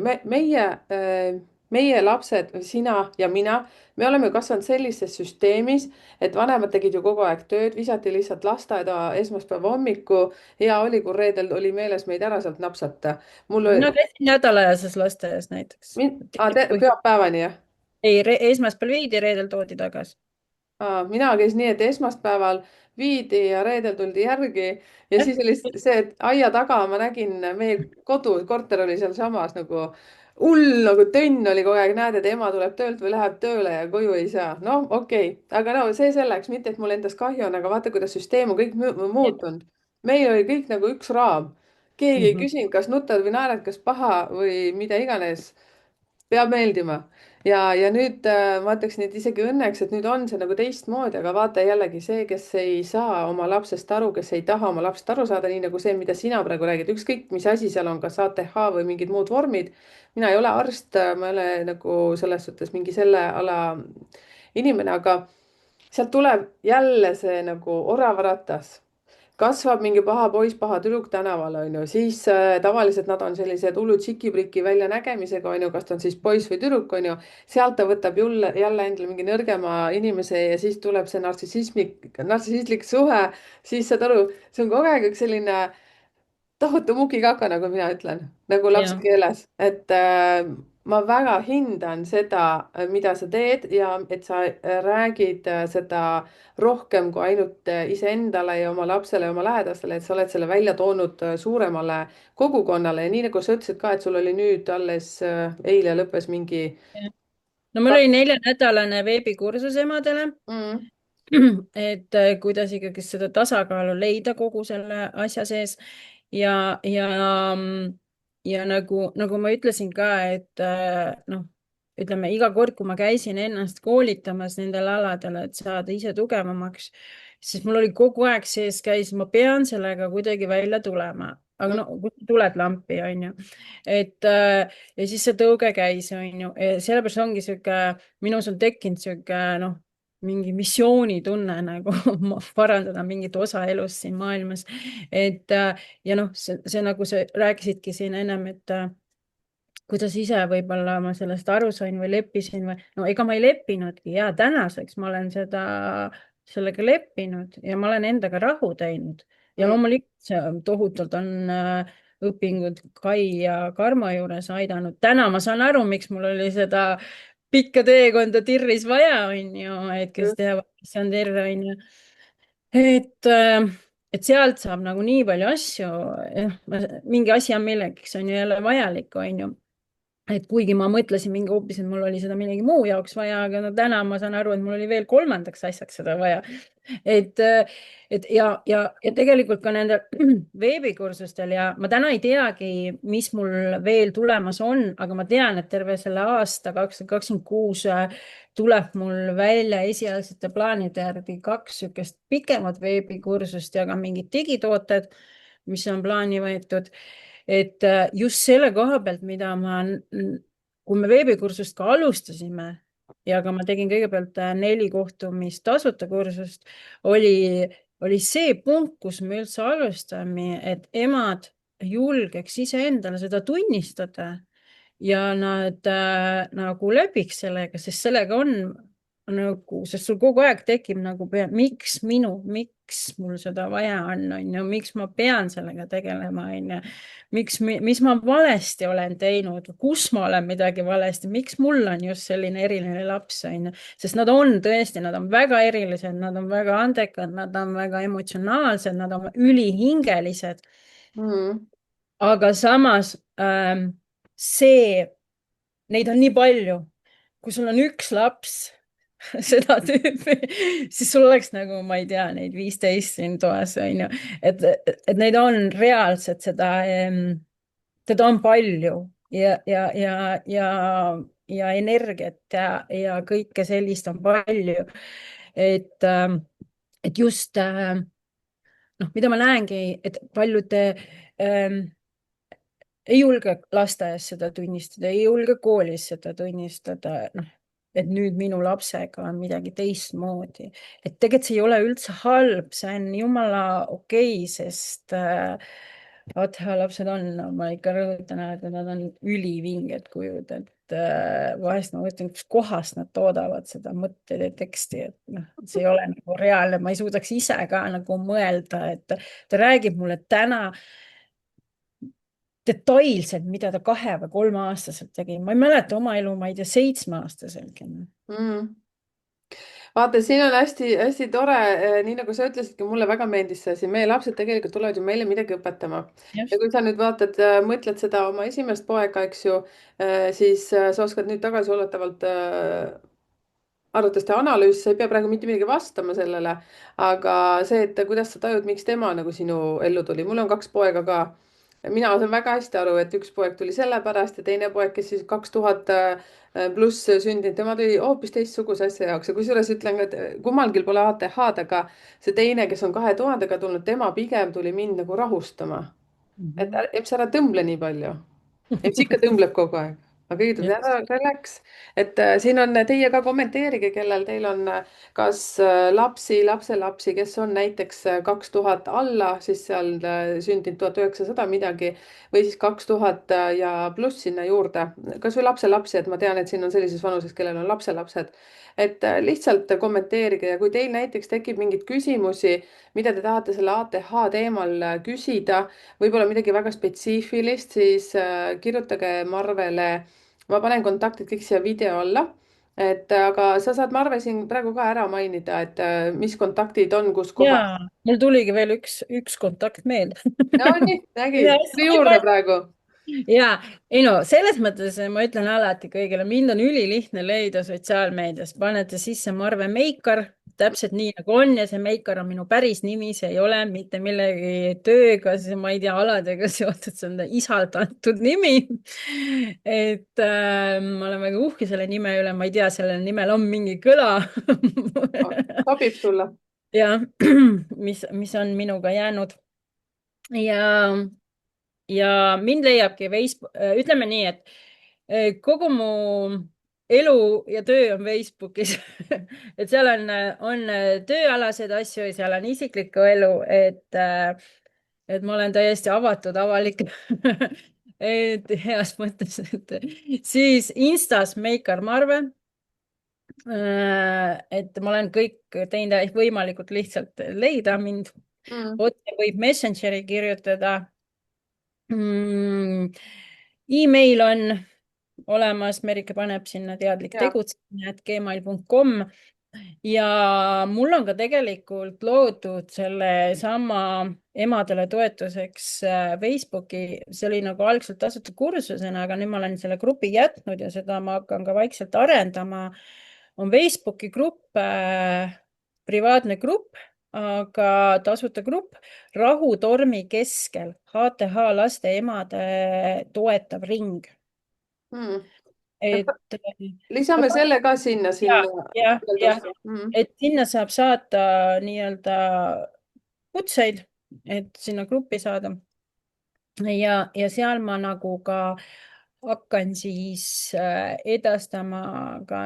meie lapsed, sina ja mina, me oleme ju kasvanud sellises süsteemis, et vanemad tegid ju kogu aeg tööd, visati lihtsalt lasteaeda esmaspäeva hommiku. hea oli, kui reedel oli meeles meid ära sealt napsata. mul oli, mina käisin nädalajases lasteaias näiteks. pühapäevani, jah? ei, esmaspäeval viidi, reedel toodi tagasi. Mina käisin nii, et esmaspäeval viidi ja reedel tuldi järgi ja siis oli see, et aia taga ma nägin, meie korter oli sealsamas nagu hull, nagu tönn oli kogu aeg, näed, et ema tuleb töölt või läheb tööle ja koju ei saa. noh, okei okay., aga no see selleks, mitte et mul endast kahju on, aga vaata, kuidas süsteem on kõik muutunud. meil oli kõik nagu üks raam. keegi ei Mhm. küsinud, kas nutad või naerad, kas paha või mida iganes, peab meeldima. ja nüüd ma ütleksin, et isegi õnneks, et nüüd on see nagu teistmoodi, aga vaata jällegi see, kes ei saa oma lapsest aru, kes ei taha oma lapsest aru saada, nii nagu see, mida sina praegu räägid, ükskõik mis asi seal on, kas ATH või mingid muud vormid. mina ei ole arst, ma ei ole nagu selles suhtes mingi selle ala inimene, aga sealt tuleb jälle see nagu oravaratas. kasvab mingi paha poiss, paha tüdruk tänaval, on ju, siis tavaliselt nad on sellised hullud tšiki-priki väljanägemisega, on ju, kas ta on siis poiss või tüdruk, on ju. sealt ta võtab jälle endale mingi nõrgema inimese ja siis tuleb see nartsissistlik suhe. siis saad aru, see on kogu aeg üks selline tohutu mukikaka, nagu mina ütlen, nagu lapse Ja. keeles, et ma väga hindan seda, mida sa teed ja et sa räägid seda rohkem kui ainult iseendale ja oma lapsele ja oma lähedastele, et sa oled selle välja toonud suuremale kogukonnale ja nii nagu sa ütlesid ka, et sul oli nüüd alles eile lõppes mingi No mul oli 4-nädalane veebikursus emadele, mm, et kuidas ikkagi seda tasakaalu leida kogu selle asja sees ja, ja nagu ma ütlesin ka, et noh, ütleme iga kord, kui ma käisin ennast koolitamas nendel aladel, et saada ise tugevamaks, siis mul oli kogu aeg sees käis, ma pean sellega kuidagi välja tulema, aga mm, no tuled lampi, onju, et ja siis see tõuge käis, onju, sellepärast ongi sihuke, minus on tekkinud sihuke noh, mingi missioonitunne nagu parandada mingit osa elust siin maailmas. et ja noh, see nagu sa rääkisidki siin ennem, et kuidas ise võib-olla ma sellest aru sain või leppisin või no ega ma ei leppinudki ja tänaseks ma olen sellega leppinud ja ma olen endaga rahu teinud ja mm, loomulikult see tohutult on õpingud Kai ja Karmo juures aidanud. täna ma saan aru, miks mul oli seda pikka teekonda tirris vaja, on ju, et kes just. teavad, mis on terve, on ju. et et sealt saab nagu nii palju asju, mingi asi on millekski on ju jälle vajalik, on ju. Et kuigi ma mõtlesin mingi hoopis, et mul oli seda millegi muu jaoks vaja, aga no täna ma saan aru, et mul oli veel kolmandaks asjaks seda vaja. et, ja tegelikult ka nendel veebikursustel ja ma täna ei teagi, mis mul veel tulemas on, aga ma tean, et terve selle aasta 2026 tuleb mul välja esialgsete plaanide järgi 2 niisugust pikemat veebikursust ja ka mingid digitooted, mis on plaani võetud. Et just selle koha pealt, kui me veebikursust ka alustasime ja ka ma tegin kõigepealt 4 kohtumist tasuta kursust, oli see punkt, kus me üldse alustame, et emad julgeks iseendale seda tunnistada ja nad nagu läbiks sellega, sest sellega on nagu, sest sul kogu aeg tekib nagu, miks mul seda vaja on ju, miks ma pean sellega tegelema, on ju. Mis ma valesti olen teinud, kus ma olen midagi valesti, miks mul on just selline eriline laps, on ju. Sest nad on tõesti, nad on väga erilised, nad on väga andekad, nad on väga emotsionaalsed, nad on ülihingelised. mm. Aga samas see, neid on nii palju. Kui sul on üks laps, seda tüüpi, siis sul oleks nagu, ma ei tea, neid 15 siin toas, on ju. Et neid on reaalselt seda on palju ja energiat ja kõike sellist on palju. Et, et just, noh, mida ma näengi, et paljud ei julge lasteaias seda tunnistada, ei julge koolis seda tunnistada, noh, et nüüd minu lapsega on midagi teistmoodi. Et tegelikult see ei ole üldse halb, see on jumala okei, sest ATH lapsed on, ma ikka rõhutan, et nad on ülivinged kujud, et vahest ma mõtlen, kus kohast nad toodavad seda mõtteid ja teksti, et noh, see ei ole nagu reaalne, ma ei suudaks ise ka nagu mõelda, et ta räägib mulle täna detailselt, mida ta 2 või 3 aastaselt tegi. Ma ei mäleta oma elu, ma ei tea, 7-aastaselgi. Mm. vaata, siin on hästi-hästi tore, nii nagu sa ütlesidki, mulle väga meeldis see asi, meie lapsed tegelikult tulevad ju meile midagi õpetama. ja Just. kui sa nüüd vaatad, mõtled seda oma esimest poega, eks ju, siis sa oskad nüüd tagasiulatavalt arvutuste analüüs, sa ei pea praegu mitte midagi vastama sellele, aga see, et kuidas sa tajud, miks tema nagu sinu ellu tuli, mul on 2 poega ka. mina saan väga hästi aru, et üks poeg tuli sellepärast ja teine poeg, kes siis 2000 pluss sündinud, tema tuli hoopis teistsuguse asja jaoks ja kusjuures ütlen ka, et kummalgi pole ATH-d, aga see teine, kes on 2000-ga tulnud, tema pigem tuli mind nagu rahustama. Et Mhm. Eps, ära tõmble nii palju. Eps ikka tõmbleb kogu aeg, aga kõigepealt ära Just. relax. et siin on teie ka kommenteerige, kellel teil on kas lapsi, lapselapsi, kes on näiteks 2000 alla, siis seal sündinud 1900 midagi või siis 2000 ja pluss sinna juurde, kasvõi lapselapsi, et ma tean, et siin on sellises vanuses, kellel on lapselapsed. et lihtsalt kommenteerige ja kui teil näiteks tekib mingeid küsimusi, mida te tahate selle ATH teemal küsida, võib-olla midagi väga spetsiifilist, siis kirjutage Marvele. ma panen kontaktid kõik siia video alla. et aga sa saad, Marve, siin praegu ka ära mainida, et mis kontaktid on, kus kohas. Ja mul tuligi veel üks kontakt meelde. no nii, Ja, nägid, tuli juurde praegu. ja ei no selles mõttes ma ütlen alati kõigile, mind on ülilihtne leida sotsiaalmeedias, panete sisse Marve Meikar, täpselt nii nagu on ja see Meikar on minu päris nimi, see ei ole mitte millegi tööga, ma ei tea, aladega seotud, see on isalt antud nimi. et ma olen väga uhke selle nime üle, ma ei tea, sellel nimel on mingi kõla sobib sulle? ja mis on minuga jäänud ja mind leiabki Facebook, ütleme nii, et kogu mu elu ja töö on Facebookis et seal on tööalaseid asju ja seal on isiklikku elu, et ma olen täiesti avatud, avalik et heas mõttes, et siis Instas Meikar Marve. et ma olen kõik teinud võimalikult lihtsalt leida mind. Mm. otse võib Messengeri kirjutada. Email on olemas, Merike paneb sinna teadlik ja, tegutsemine, et gmail.com. ja mul on ka tegelikult loodud sellesama emadele toetuseks Facebooki, see oli nagu algselt tasuta kursusena, aga nüüd ma olen selle grupi jätnud ja seda ma hakkan ka vaikselt arendama. on Facebooki grupp, privaatne grupp, aga tasuta grupp Rahutormi keskel, HTH laste emade toetav ring. mm.. et lisame selle ka sinna, ja, sinna jah, kirjeldusse mm.. et sinna saab saata nii-öelda kutseid, et sinna gruppi saada. ja seal ma nagu ka hakkan siis edastama ka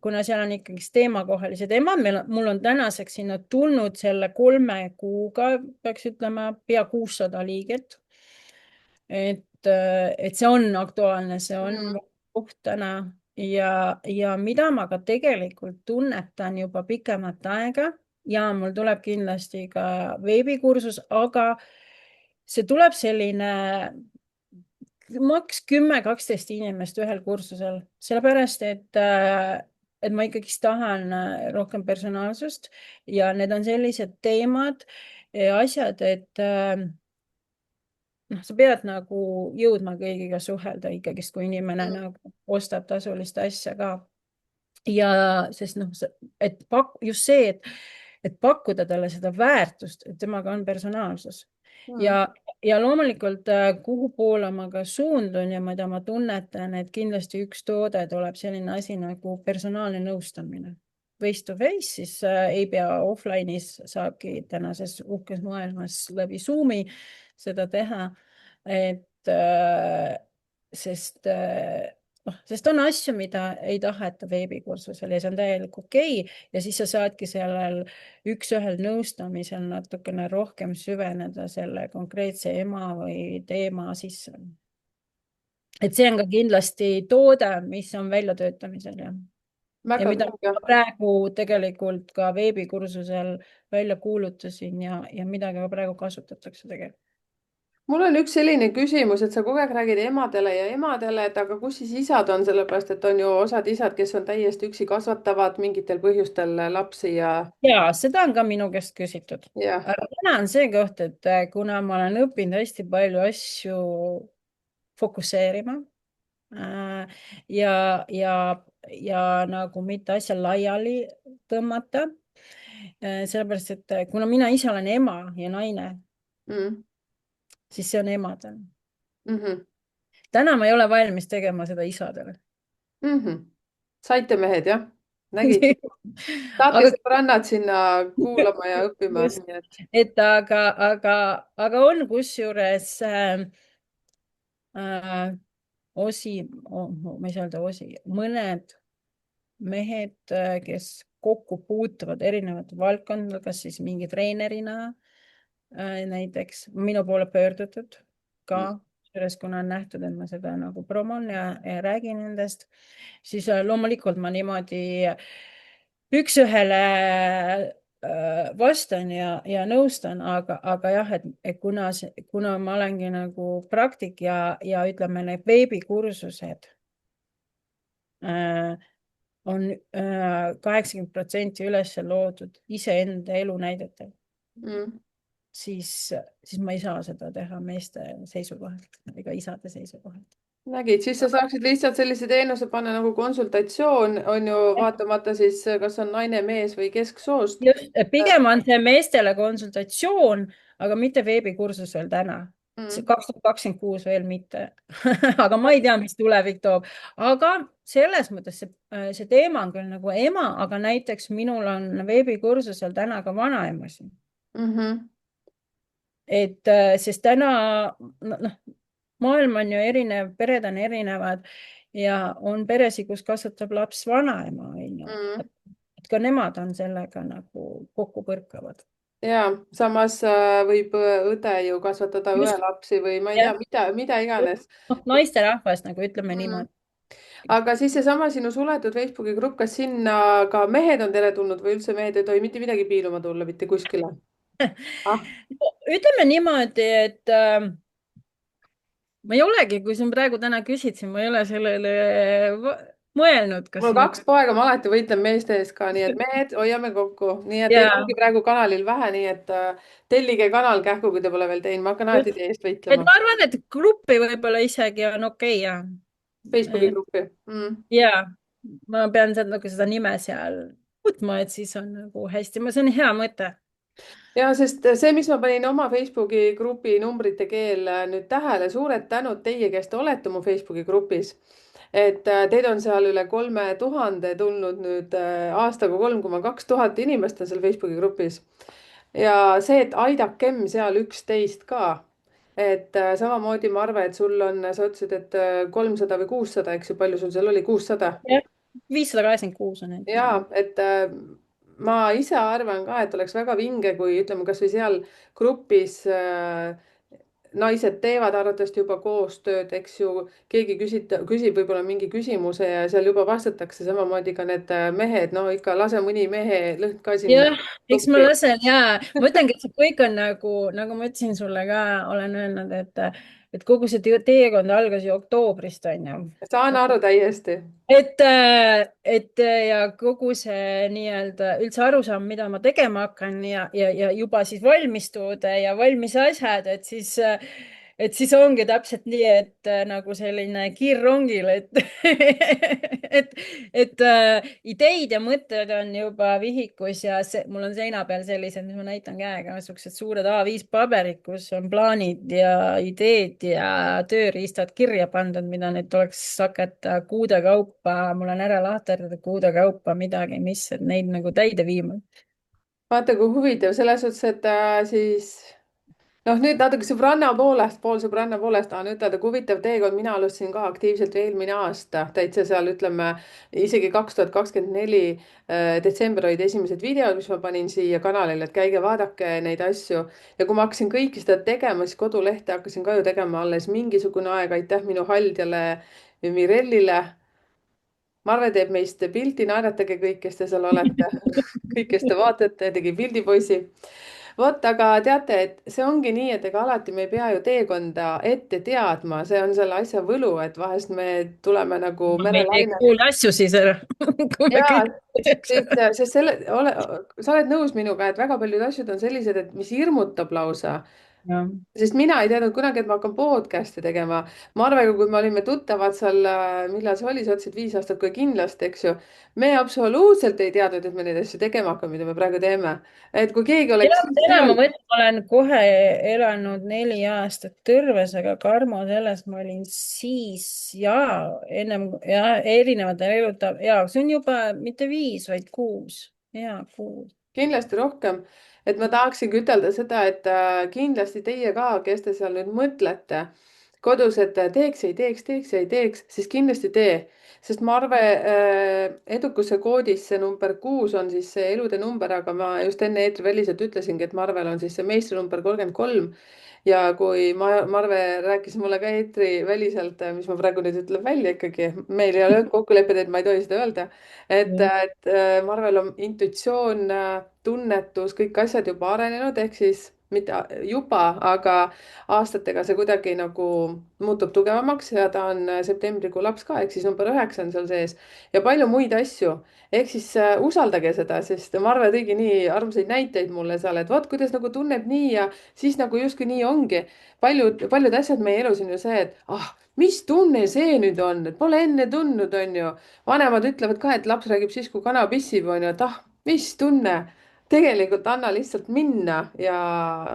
kuna seal on ikkagist teemakohalised emad, mul on tänaseks sinna tulnud selle 3 kuuga, peaks ütlema, pea 600 liiget. et see on aktuaalne, see on Mm. koht täna ja mida ma ka tegelikult tunnetan juba pikemat aega ja mul tuleb kindlasti ka veebikursus, aga see tuleb selline maks 10-12 inimest ühel kursusel, sellepärast et ma ikkagist tahan rohkem personaalsust ja need on sellised teemad ja asjad, et noh, sa pead nagu jõudma kõigiga suhelda ikkagist, kui inimene Mm. nagu ostab tasulist asja ka. ja sest noh, et just see, et pakkuda talle seda väärtust, et temaga on personaalsus Mm. ja loomulikult, kuhu poole ma ka suundun ja mida ma tunnetan, et kindlasti üks toode tuleb selline asi nagu personaalne nõustamine. Face to face, siis ei pea offline'is, saabki tänases uhkes maailmas läbi Zoomi seda teha. et sest on asju, mida ei taheta veebikursusel ja see on täielik okei. ja siis sa saadki sellel üks-ühel nõustamisel natukene rohkem süveneda selle konkreetse ema või teema sisse. et see on ka kindlasti toode, mis on väljatöötamisel ja väga mida kõrge. ma praegu tegelikult ka veebikursusel välja kuulutasin ja mida ka praegu kasutatakse tegelikult. mul on üks selline küsimus, et sa kogu aeg räägid emadele, et aga kus siis isad on, sellepärast et on ju osad isad, kes on täiesti üksi, kasvatavad mingitel põhjustel lapsi ja seda on ka minu käest küsitud. ja aga täna on see koht, et kuna ma olen õppinud hästi palju asju fokusseerima ja nagu mitte asja laiali tõmmata, sellepärast et kuna mina ise olen ema ja naine, mm.. siis see on emadel. Mm -hmm. täna ma ei ole valmis tegema seda isadele. Mm -hmm. saite mehed, jah? nägid? saatke aga sõbrannad sinna kuulama ja õppima, just, nii et. aga on kusjuures äh, ma ei saa öelda osi, mõned mehed, kes kokku puutuvad erinevate valdkondadega, kas siis mingi treenerina näiteks minu poole pöördutud Mm. ka, selles kuna on nähtud, et ma seda nagu promon ja räägin nendest, siis loomulikult ma niimoodi üks-ühele vastan ja nõustan, aga jah, et kuna ma olengi nagu praktik ja ütleme, need veebikursused on 80% üles loodud iseenda elunäidetel, Mm. siis ma ei saa seda teha meeste seisukohalt ega isade seisukohalt. nägid, siis sa saaksid lihtsalt sellise teenuse panna nagu konsultatsioon, on ju, vaatamata siis, kas on naine, mees või kesksoost. just, pigem on see meestele konsultatsioon, aga mitte veebikursusel täna. Mm. 2026 veel mitte aga ma ei tea, mis tulevik toob. aga selles mõttes see teema on küll nagu ema, aga näiteks minul on veebikursusel täna ka vanaemasid. Mm -hmm. Sest täna noh, maailm on ju erinev, pered on erinevad ja on peresid, kus kasvatab laps vanaema, onju. Mm. et ka nemad on sellega nagu kokku põrkavad. ja samas võib õde ju kasvatada just, õelapsi või ma ei tea, jah. mida iganes. noh, naisterahvas nagu ütleme Mm. niimoodi. aga siis seesama sinu suletud Facebooki grupp, kas sinna ka mehed on teretulnud või üldse mehed ei tohi mitte midagi piiluma tulla mitte kuskile? ah, ütleme niimoodi, et ma ei olegi, kui sa praegu täna küsid, siis ma ei ole sellele mõelnud, kas mul on sinna. 2 poega, ma alati võitlen meeste eest ka, nii et mehed, hoiame kokku, nii et teid ja ongi praegu kanalil vähe, nii et tellige kanal kähku, kui te pole veel teinud, ma hakkan alati teie eest et võitlema. ma arvan, et gruppi võib-olla isegi on okei ja. Facebooki gruppi mm.. ja ma pean seda, nagu seda nime seal muutma, et siis on nagu hästi, see on hea mõte. ja sest see, mis ma panin oma Facebooki grupi numbrite keel nüüd tähele, suured tänud teie, kes te olete mu Facebooki grupis. et teid on seal üle 3000 tulnud nüüd aastaga 3,2 tuhat inimest on seal Facebooki grupis. ja see, et aidakem seal üksteist ka. et samamoodi ma arvan, et sul on, sa ütlesid, et 300 või 600, eks ju, palju sul seal oli, 600? jah, 586 on neid. ja, et ma ise arvan ka, et oleks väga vinge, kui ütleme, kasvõi seal grupis naised teevad arvatavasti juba koostööd, eks ju, keegi küsib võib-olla mingi küsimuse ja seal juba vastatakse, samamoodi ka need mehed, no ikka lase mõni mehe lõhn ka sinna jah, eks ma gruppi. lasen ja ma ütlengi, et see kõik on nagu ma ütlesin sulle ka, olen öelnud, et kogu see teekond algas ju oktoobrist, on ju. saan aru täiesti. Ja kogu see nii-öelda üldse arusaam, mida ma tegema hakkan ja juba siis valmistud ja valmis asjad, et siis ongi täpselt nii, et nagu selline kiirrongil, et, ideid ja mõtted on juba vihikus ja mul on seina peal sellised, mis ma näitan käega, siuksed suured A5 paberid, kus on plaanid ja ideed ja tööriistad kirja pandud, mida nüüd tuleks hakata kuude kaupa, mul on ära lahterdada kuude kaupa midagi, mis neid nagu täide viima. vaata, kui huvitav selles suhtes, et siis noh, nüüd natuke sõbranna poolest, poolsõbranna poolest tahan ütelda, kui huvitav teekond, mina alustasin ka aktiivselt ju eelmine aasta, täitsa seal ütleme isegi 2024 detsember olid esimesed videod, mis ma panin siia kanalile, et käige vaadake neid asju. ja kui ma hakkasin kõike seda tegema, siis kodulehte hakkasin ka ju tegema alles mingisugune aeg, aitäh minu haldjale Mirellile. Marve teeb meist pilti, naeratage kõik, kes te seal olete, kõik, kes te vaatate, tegi pildipoisi. vot, aga teate, et see ongi nii, et ega alati me ei pea ju teekonda ette teadma, see on selle asja võlu, et vahest me tuleme nagu me ei tee merelaine. cool'i asju siis ära, kui me ja, kõik teeks ära. sest sa oled nõus minuga, et väga paljud asjad on sellised, et mis hirmutab lausa. jah, sest mina ei teadnud kunagi, et ma hakkan podcast'e tegema. Marvega, kui me olime tuttavad seal, millal see oli, sa ütlesid 5 aastat, kui kindlasti, eks ju. me absoluutselt ei teadnud, et me neid asju tegema hakkame, mida me praegu teeme. et kui keegi oleks siis täna ma öelnud, mõtlen, ma olen kohe elanud 4 aastat Tõrves, aga Karmo, selles ma olin siis ja ennem ja erinevatel elutab ja see on juba mitte 5, vaid 6 ja 6. kindlasti rohkem, et ma tahaksingi ütelda seda, et kindlasti teie ka, kes te seal nüüd mõtlete kodus, et teeks, ei teeks, teeks, ei teeks, siis kindlasti tee. sest ma arvan, edukuse koodis see number 6 on siis see elude number, aga ma just enne eetriväliselt ütlesingi, et Marvel on siis see meistrinumber 33. ja kui Marve rääkis mulle ka eetriväliselt, mis ma praegu nüüd ütlen välja ikkagi, meil ei ole kokkuleppeid, et ma ei tohi seda öelda, et Marvel on intuitsioon, tunnetus, kõik asjad juba arenenud, ehk siis mitte juba, aga aastatega see kuidagi nagu muutub tugevamaks ja ta on septembrikuu laps ka, ehk siis number 9 on seal sees ja palju muid asju. ehk siis usaldage seda, sest Marve tõigi nii armsaid näiteid mulle seal, et vot kuidas nagu tunneb nii ja siis nagu justkui nii ongi. paljud asjad meie elus on ju see, et mis tunne see nüüd on, et pole enne tundnud, on ju. vanemad ütlevad ka, et laps räägib siis, kui kana pissib, on ju, et mis tunne. tegelikult anna lihtsalt minna ja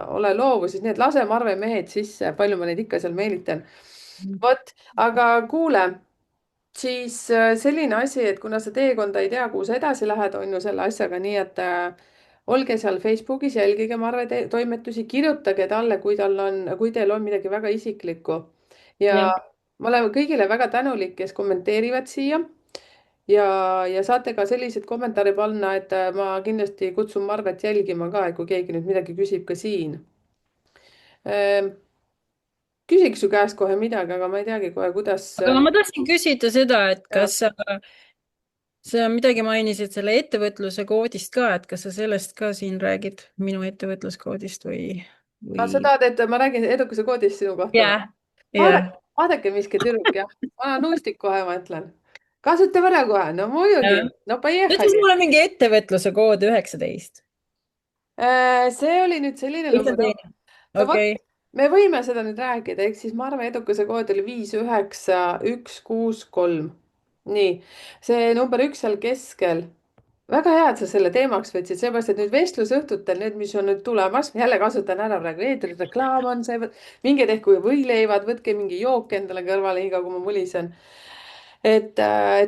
ole loovuses, nii et lase Marve mehed sisse, palju ma neid ikka seal meelitan. vot, aga kuule, siis selline asi, et kuna sa teekonda ei tea, kuhu sa edasi lähed, on ju selle asjaga, nii et olge seal Facebookis, jälgige Marve toimetusi, kirjutage talle, kui tal on, kui teil on midagi väga isiklikku. ja jah, ma olen kõigile väga tänulik, kes kommenteerivad siia ja saate ka selliseid kommentaare panna, et ma kindlasti kutsun Marvet jälgima ka, et kui keegi nüüd midagi küsib ka siin. küsiks su käest kohe midagi, aga ma ei teagi kohe, kuidas. aga ma tahtsin küsida seda, et Ja. kas sa midagi mainisid selle ettevõtluse koodist ka, et kas sa sellest ka siin räägid, minu ettevõtluskoodist Sa või? tahad, et ma räägin edukuse koodist sinu kohta või? jah, vaadake, jah. vaadake, miski tüdruk, jah. vana nuustik kohe, ma ütlen. kasutame ära kohe, no muidugi, jah. no ütles поехали. mulle mingi ettevõtluse kood 19. See oli nüüd selline lihtsalt number, no, teine. no vot, Okei okay.. me võime seda nüüd rääkida, ehk siis Marve edukuse kood oli 59163. nii, see number üks seal keskel. väga hea, et sa selle teemaks võtsid, seepärast et nüüd vestlusõhtutel, need, mis on nüüd tulemas, jälle kasutan ära praegu eetris, reklaam on see, minge tehke võileivad, võtke mingi jook endale kõrvale, nii kaua kui ma mulisen. et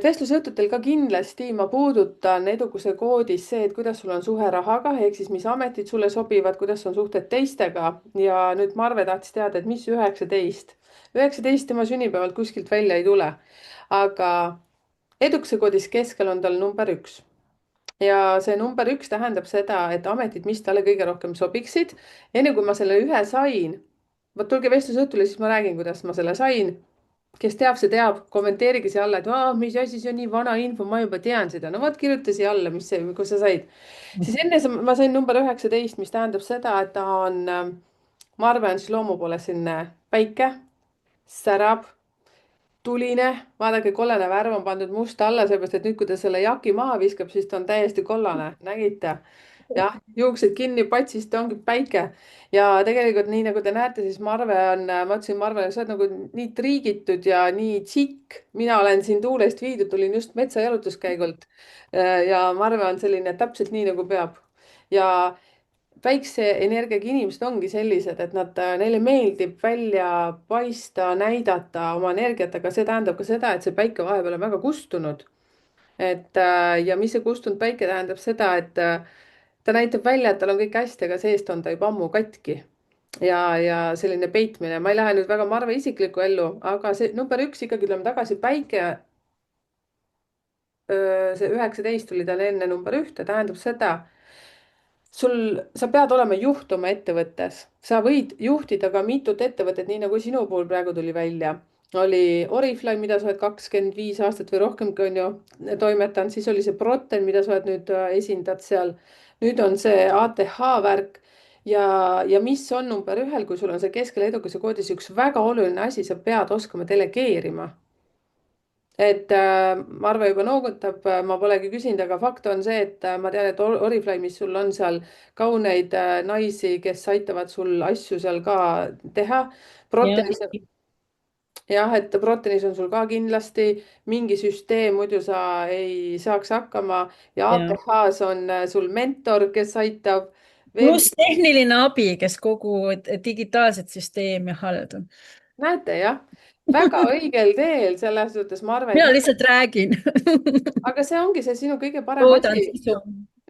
vestlusõhtutel ka kindlasti ma puudutan edukuse koodis see, et kuidas sul on suhe rahaga, ehk siis mis ametid sulle sobivad, kuidas on suhted teistega ja nüüd Marve tahtis teada, et mis 19. 19 tema sünnipäevalt kuskilt välja ei tule, aga edukuse koodis keskel on tal number üks ja see number üks tähendab seda, et ametid, mis talle kõige rohkem sobiksid. enne kui ma selle ühe sain, vot tulge vestlusõhtule, siis ma räägin, kuidas ma selle sain. kes teab, see teab, kommenteerige siia alla, et mis asi, see on nii vana info, ma juba tean seda. no vot, kirjuta siia alla, mis see, kus sa said. siis enne ma sain number 19, mis tähendab seda, et ta on, ma arvan, siis loomu poolest selline väike, särab, tuline, vaadake, kollane värv on pandud musta alla, sellepärast et nüüd, kui ta selle jaki maha viskab, siis ta on täiesti kollane, nägite? jah, juuksed kinni, patsist ongi päike ja tegelikult nii nagu te näete, siis Marve on, ma ütlesin Marvele, sa oled nagu nii triigitud ja nii tsikk. mina olen siin tuulest viidud, tulin just metsa jalutuskäigult. ja Marve on selline täpselt nii nagu peab. ja päikseenergiaga inimesed ongi sellised, et nad, neile meeldib välja paista, näidata oma energiat, aga see tähendab ka seda, et see päike vahepeal on väga kustunud. ja mis see kustunud päike tähendab seda, et ta näitab välja, et tal on kõik hästi, aga seest on ta juba ammu katki. ja selline peitmine, ma ei lähe nüüd väga Marve isiklikku ellu, aga see number üks ikkagi, tuleme tagasi, päike. See 19 tuli tal enne number ühte, tähendab seda sa pead olema juht oma ettevõttes, sa võid juhtida ka mitut ettevõtet, nii nagu sinu puhul praegu tuli välja. oli Oriflame, mida sa oled 25 aastat või rohkemgi on ju toimetanud, siis oli see Proten, mida sa oled nüüd esindad seal. nüüd on see ATH värk ja mis on number ühel, kui sul on see keskel edukuse koodis üks väga oluline asi, sa pead oskama delegeerima. Marve juba noogutab, ma polegi küsinud, aga fakt on see, et ma tean, et Oriflame'is sul on seal kauneid naisi, kes aitavad sul asju seal ka teha. jah, Protenis, jah, et Protenis on sul ka kindlasti mingi süsteem, muidu sa ei saaks hakkama ja jah. ATH-s on sul mentor, kes aitab veel. pluss tehniline abi, kes kogu digitaalset süsteemi haldab. näete, jah, väga õigel teel selles suhtes, ma arvan, mina et lihtsalt räägin aga see ongi see sinu kõige parem toodan asi. sisu.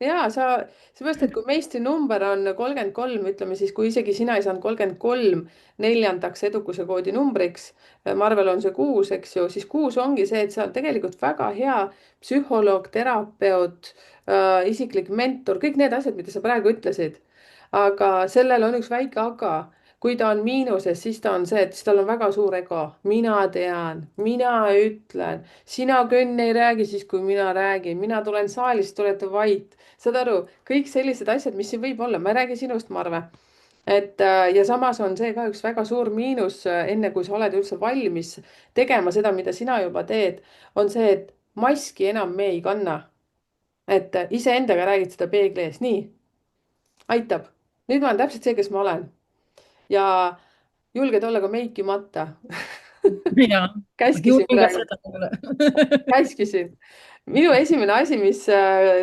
ja seepärast, et kui meistrinumber on 33, ütleme siis, kui isegi sina ei saanud 33 neljandaks edukuse koodi numbriks, Marvel on see 6, eks ju, siis 6 ongi see, et sa oled tegelikult väga hea psühholoog, terapeut, isiklik mentor, kõik need asjad, mida sa praegu ütlesid. aga sellel on üks väike aga. kui ta on miinuses, siis ta on see, et siis tal on väga suur ego. mina tean, mina ütlen, sina, Könn, ei räägi siis, kui mina räägin, mina tulen saalist, olete vait. saad aru, kõik sellised asjad, mis siin võib olla, ma ei räägi sinust, Marve. ja samas on see ka üks väga suur miinus, enne kui sa oled üldse valmis tegema seda, mida sina juba teed, on see, et maski enam me ei kanna. iseendaga räägid seda peegli ees, nii, aitab. nüüd ma olen täpselt see, kes ma olen ja julged olla ka meikimata. ja, käskisin julgen ka praegu, seda kuule käskisin. minu esimene asi, mis,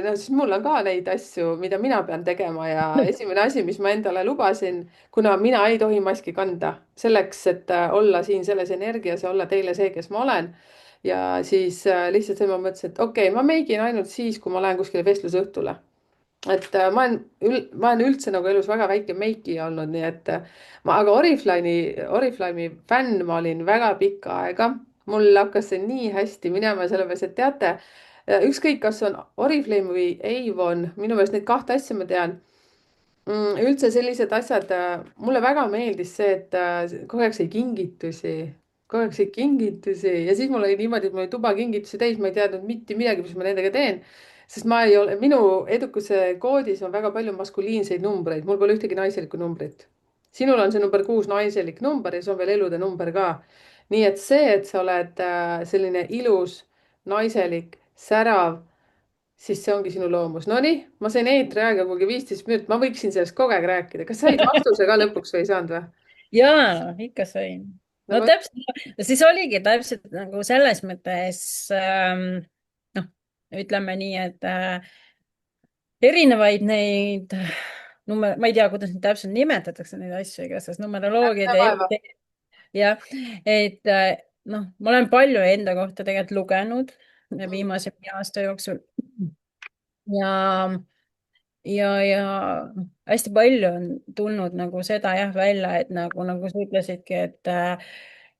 no siis mul on ka neid asju, mida mina pean tegema ja esimene asi, mis ma endale lubasin, kuna mina ei tohi maski kanda selleks, et olla siin selles energias ja olla teile see, kes ma olen. ja siis lihtsalt see, ma mõtlesin, et okei okay,, ma meigin ainult siis, kui ma lähen kuskile vestlusõhtule. ma olen üldse nagu elus väga väike meiki olnud, nii et aga Oriflame'i fänn ma olin väga pikka aega. mul hakkas see nii hästi minema, sellepärast et teate, ükskõik, kas on Oriflame või Avon, minu meelest neid kahte asja ma tean. üldse sellised asjad, mulle väga meeldis see, et kogu aeg sai kingitusi, kogu aeg sai kingitusi ja siis mul oli niimoodi, et mul oli tuba kingitusi täis, ma ei teadnud mitte midagi, mis ma nendega teen. sest ma ei ole, minu edukuse koodis on väga palju maskuliinseid numbreid, mul pole ühtegi naiselikku numbrit. sinul on see number 6 naiselik number ja see on veel elude number ka. nii et see, et sa oled selline ilus naiselik, särav, siis see ongi sinu loomus. Nonii, ma sain eetriaega kuhugi 15 minutit, ma võiksin sellest kogu aeg rääkida. kas said vastuse ka lõpuks või ei saanud või? jaa, ikka sain. no No vot, täpselt, siis oligi täpselt nagu selles mõttes noh, ütleme nii, et erinevaid neid ma ei tea, kuidas neid täpselt nimetatakse, neid asju, igatahes numeroloogiaid vaeva. jah, et noh, ma olen palju enda kohta tegelikult lugenud viimase 5 aasta jooksul ja ja hästi palju on tulnud nagu seda jah välja, et nagu sa ütlesidki, et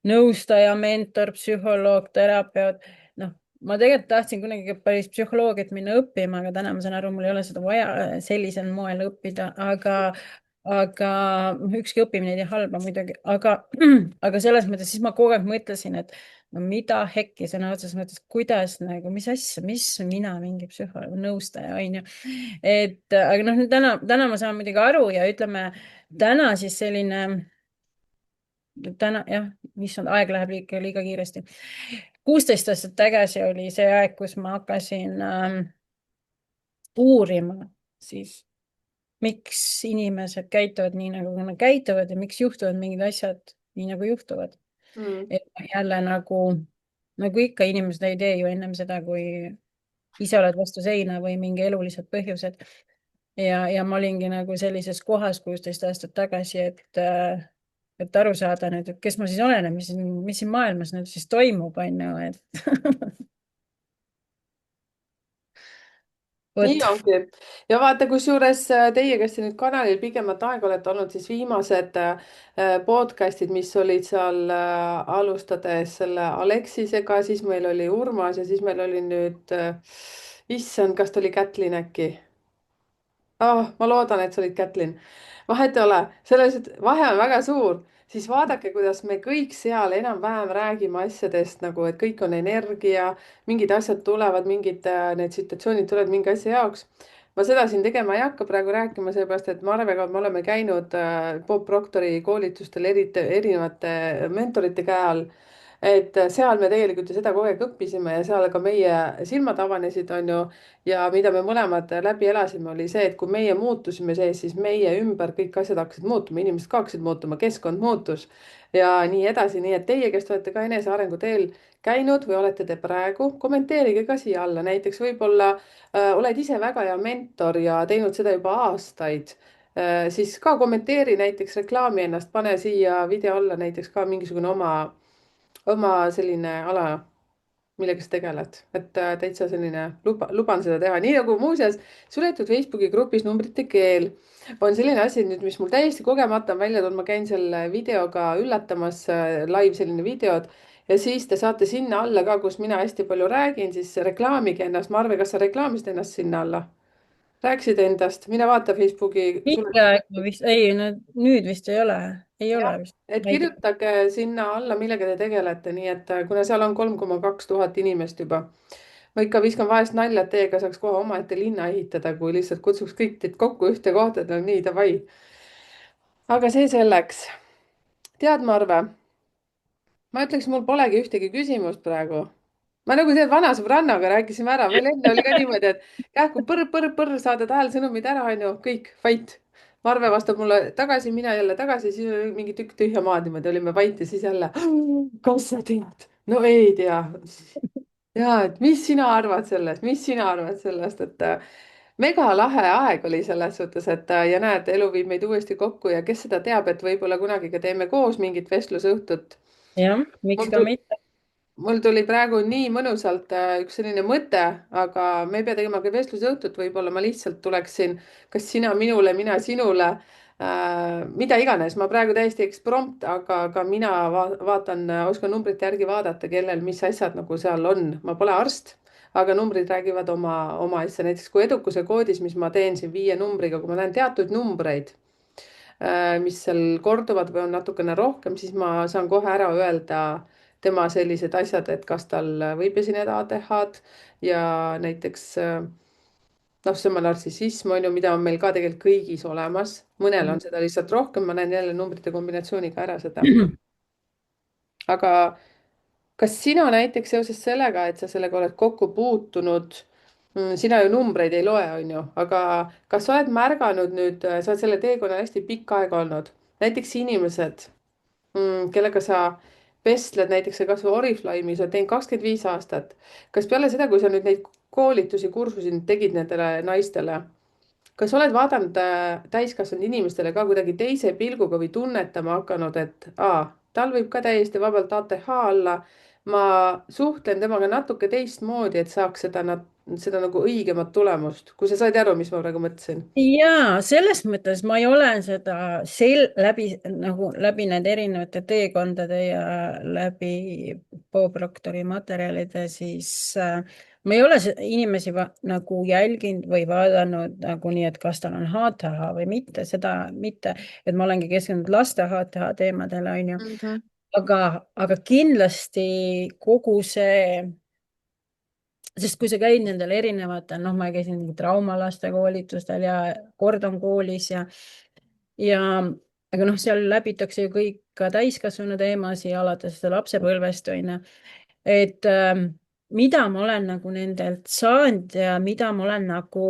nõustaja, mentor, psühholoog, terapeut, noh, ma tegelikult tahtsin kunagi ka päris psühholoogiat minna õppima, aga täna ma saan aru, mul ei ole seda vaja sellisel moel õppida, aga ükski õppimine ei tee halba muidugi, aga selles mõttes siis ma kogu aeg mõtlesin, et no mida hekki sõna otseses mõttes, kuidas nagu, mis asja, mis mina mingi psühholoog, nõustaja onju. et aga noh, täna ma saan muidugi aru ja ütleme täna siis selline, täna jah, issand, aeg läheb liiga kiiresti. 16 aastat tagasi oli see aeg, kus ma hakkasin uurima siis, miks inimesed käituvad nii, nagu nad käituvad ja miks juhtuvad mingid asjad nii, nagu juhtuvad. Mm. et jälle nagu ikka inimesed ei tee ju ennem seda, kui ise oled vastu seina või mingi elulised põhjused. ja ma olingi nagu sellises kohas 16 aastat tagasi, et aru saada nüüd, et kes ma siis olen ja mis siin maailmas nüüd siis toimub, on ju, et nii vot. ongi. ja vaata, kusjuures teie, kes te nüüd kanalil pikemat aega olete olnud, siis viimased podcast'id, mis olid seal alustades selle Alexisega, siis meil oli Urmas ja siis meil oli nüüd, issand, kas ta oli Kätlin äkki? Ma loodan, et sa olid Kätlin. vahet ei ole, selles, et vahe on väga suur, siis vaadake, kuidas me kõik seal enam-vähem räägime asjadest nagu, et kõik on energia, mingid asjad tulevad, mingid need situatsioonid tulevad mingi asja jaoks. ma seda siin tegema ei hakka praegu rääkima, sellepärast et Marvega me oleme käinud Bob Proctori koolitustel erinevate mentorite käe all, et seal me tegelikult ju seda kogu aeg õppisime ja seal ka meie silmad avanesid, on ju. ja mida me mõlemad läbi elasime, oli see, et kui meie muutusime sees, siis meie ümber kõik asjad hakkasid muutuma, inimesed ka hakkasid muutuma, keskkond muutus ja nii edasi. nii et teie, kes te olete ka enesearengu teel käinud või olete te praegu, kommenteerige ka siia alla, näiteks võib-olla oled ise väga hea mentor ja teinud seda juba aastaid, siis ka kommenteeri, näiteks reklaami ennast, pane siia video alla näiteks ka mingisugune oma selline ala, millega sa tegeled, et täitsa selline luban seda teha, nii nagu muuseas suletud Facebooki grupis numbrite keel on selline asi nüüd, mis mul täiesti kogemata on välja tulnud, ma käin selle videoga üllatamas, live selline videod ja siis te saate sinna alla ka, kus mina hästi palju räägin, siis reklaamige ennast. Marve, kas sa reklaamisid ennast sinna alla? rääkisid endast, mine vaata Facebooki mingi suletud. aeg ma vist, ei, no nüüd vist ei ole jah, vist, et ma ei tea. kirjutage sinna alla, millega te tegelete, nii et kuna seal on 3,2 tuhat inimest juba. ma ikka viskan vahest nalja, et teiega saaks kohe omaette linna ehitada, kui lihtsalt kutsuks kõik teid kokku ühte kohta, et no nii, davai. aga see selleks. tead, Marve, ma ütleks, mul polegi ühtegi küsimust praegu. ma nagu tead, vana sõbrannaga rääkisime ära, meil enne oli ka niimoodi, et kähku põrr, saadad häälsõnumid ära, onju, kõik, vait. Marve vastab mulle tagasi, mina jälle tagasi, siis oli mingi tükk tühja maad niimoodi, olime vait ja siis jälle. kas sa tead? no ei tea. ja, et mis sina arvad sellest, mis sina arvad sellest, et megalahe aeg oli selles suhtes, et ja näed, elu viib meid uuesti kokku ja kes seda teab, et võib-olla kunagi ka teeme koos mingit vestlusõhtut. jah, miks mul ka tuli, mitte. mul tuli praegu nii mõnusalt üks selline mõte, aga me ei pea tegema ka vestlusõhtut, võib-olla ma lihtsalt tuleksin, kas sina minule, mina sinule mida iganes, ma praegu täiesti eksprompt, aga mina vaatan, oskan numbrite järgi vaadata, kellel mis asjad nagu seal on. ma pole arst, aga numbrid räägivad oma asja. näiteks kui edukuse koodis, mis ma teen siin 5 numbriga, kui ma näen teatud numbreid, mis seal korduvad või on natukene rohkem, siis ma saan kohe ära öelda tema sellised asjad, et kas tal võib esineda ADHD ja näiteks noh, see on nartsissism on ju, mida on meil ka tegelikult kõigis olemas, mõnel on seda lihtsalt rohkem, ma näen jälle numbrite kombinatsiooniga ära seda, aga kas sina näiteks seoses sellega, et sa sellega oled kokku puutunud, sina ju numbreid ei loe, on ju, aga kas sa oled märganud nüüd, sa oled selle teekonnal hästi pikka aega olnud, näiteks inimesed, kellega sa vestled, näiteks kas või Oriflame'is oled teinud 25 aastat, kas peale seda, kui sa nüüd neid koolitusi, kursusi nüüd tegid nendele naistele, kas oled vaadanud täiskasvanud inimestele ka kuidagi teise pilguga või tunnetama hakanud, et tal võib ka täiesti vabalt ATH olla. ma suhtlen temaga natuke teistmoodi, et saaks seda nagu õigemat tulemust, kui sa said aru, mis ma praegu mõtlesin. ja selles mõttes ma ei ole seda läbi nende erinevate teekondade ja läbi Bob Proctori materjalide, siis ma ei ole inimesi nagu jälginud või vaadanud nagu nii, et kas tal on HTH või mitte, seda mitte, et ma olengi keskendunud laste HTH teemadele, onju. Mhm. aga kindlasti kogu see, sest kui sa käid nendel erinevatel, noh, ma käisin traumalaste koolitustel ja Kordon koolis ja aga noh, seal läbitakse ju kõik ka täiskasvanu teemasid alates lapsepõlvest, onju. et mida ma olen nagu nendelt saanud ja mida ma olen nagu,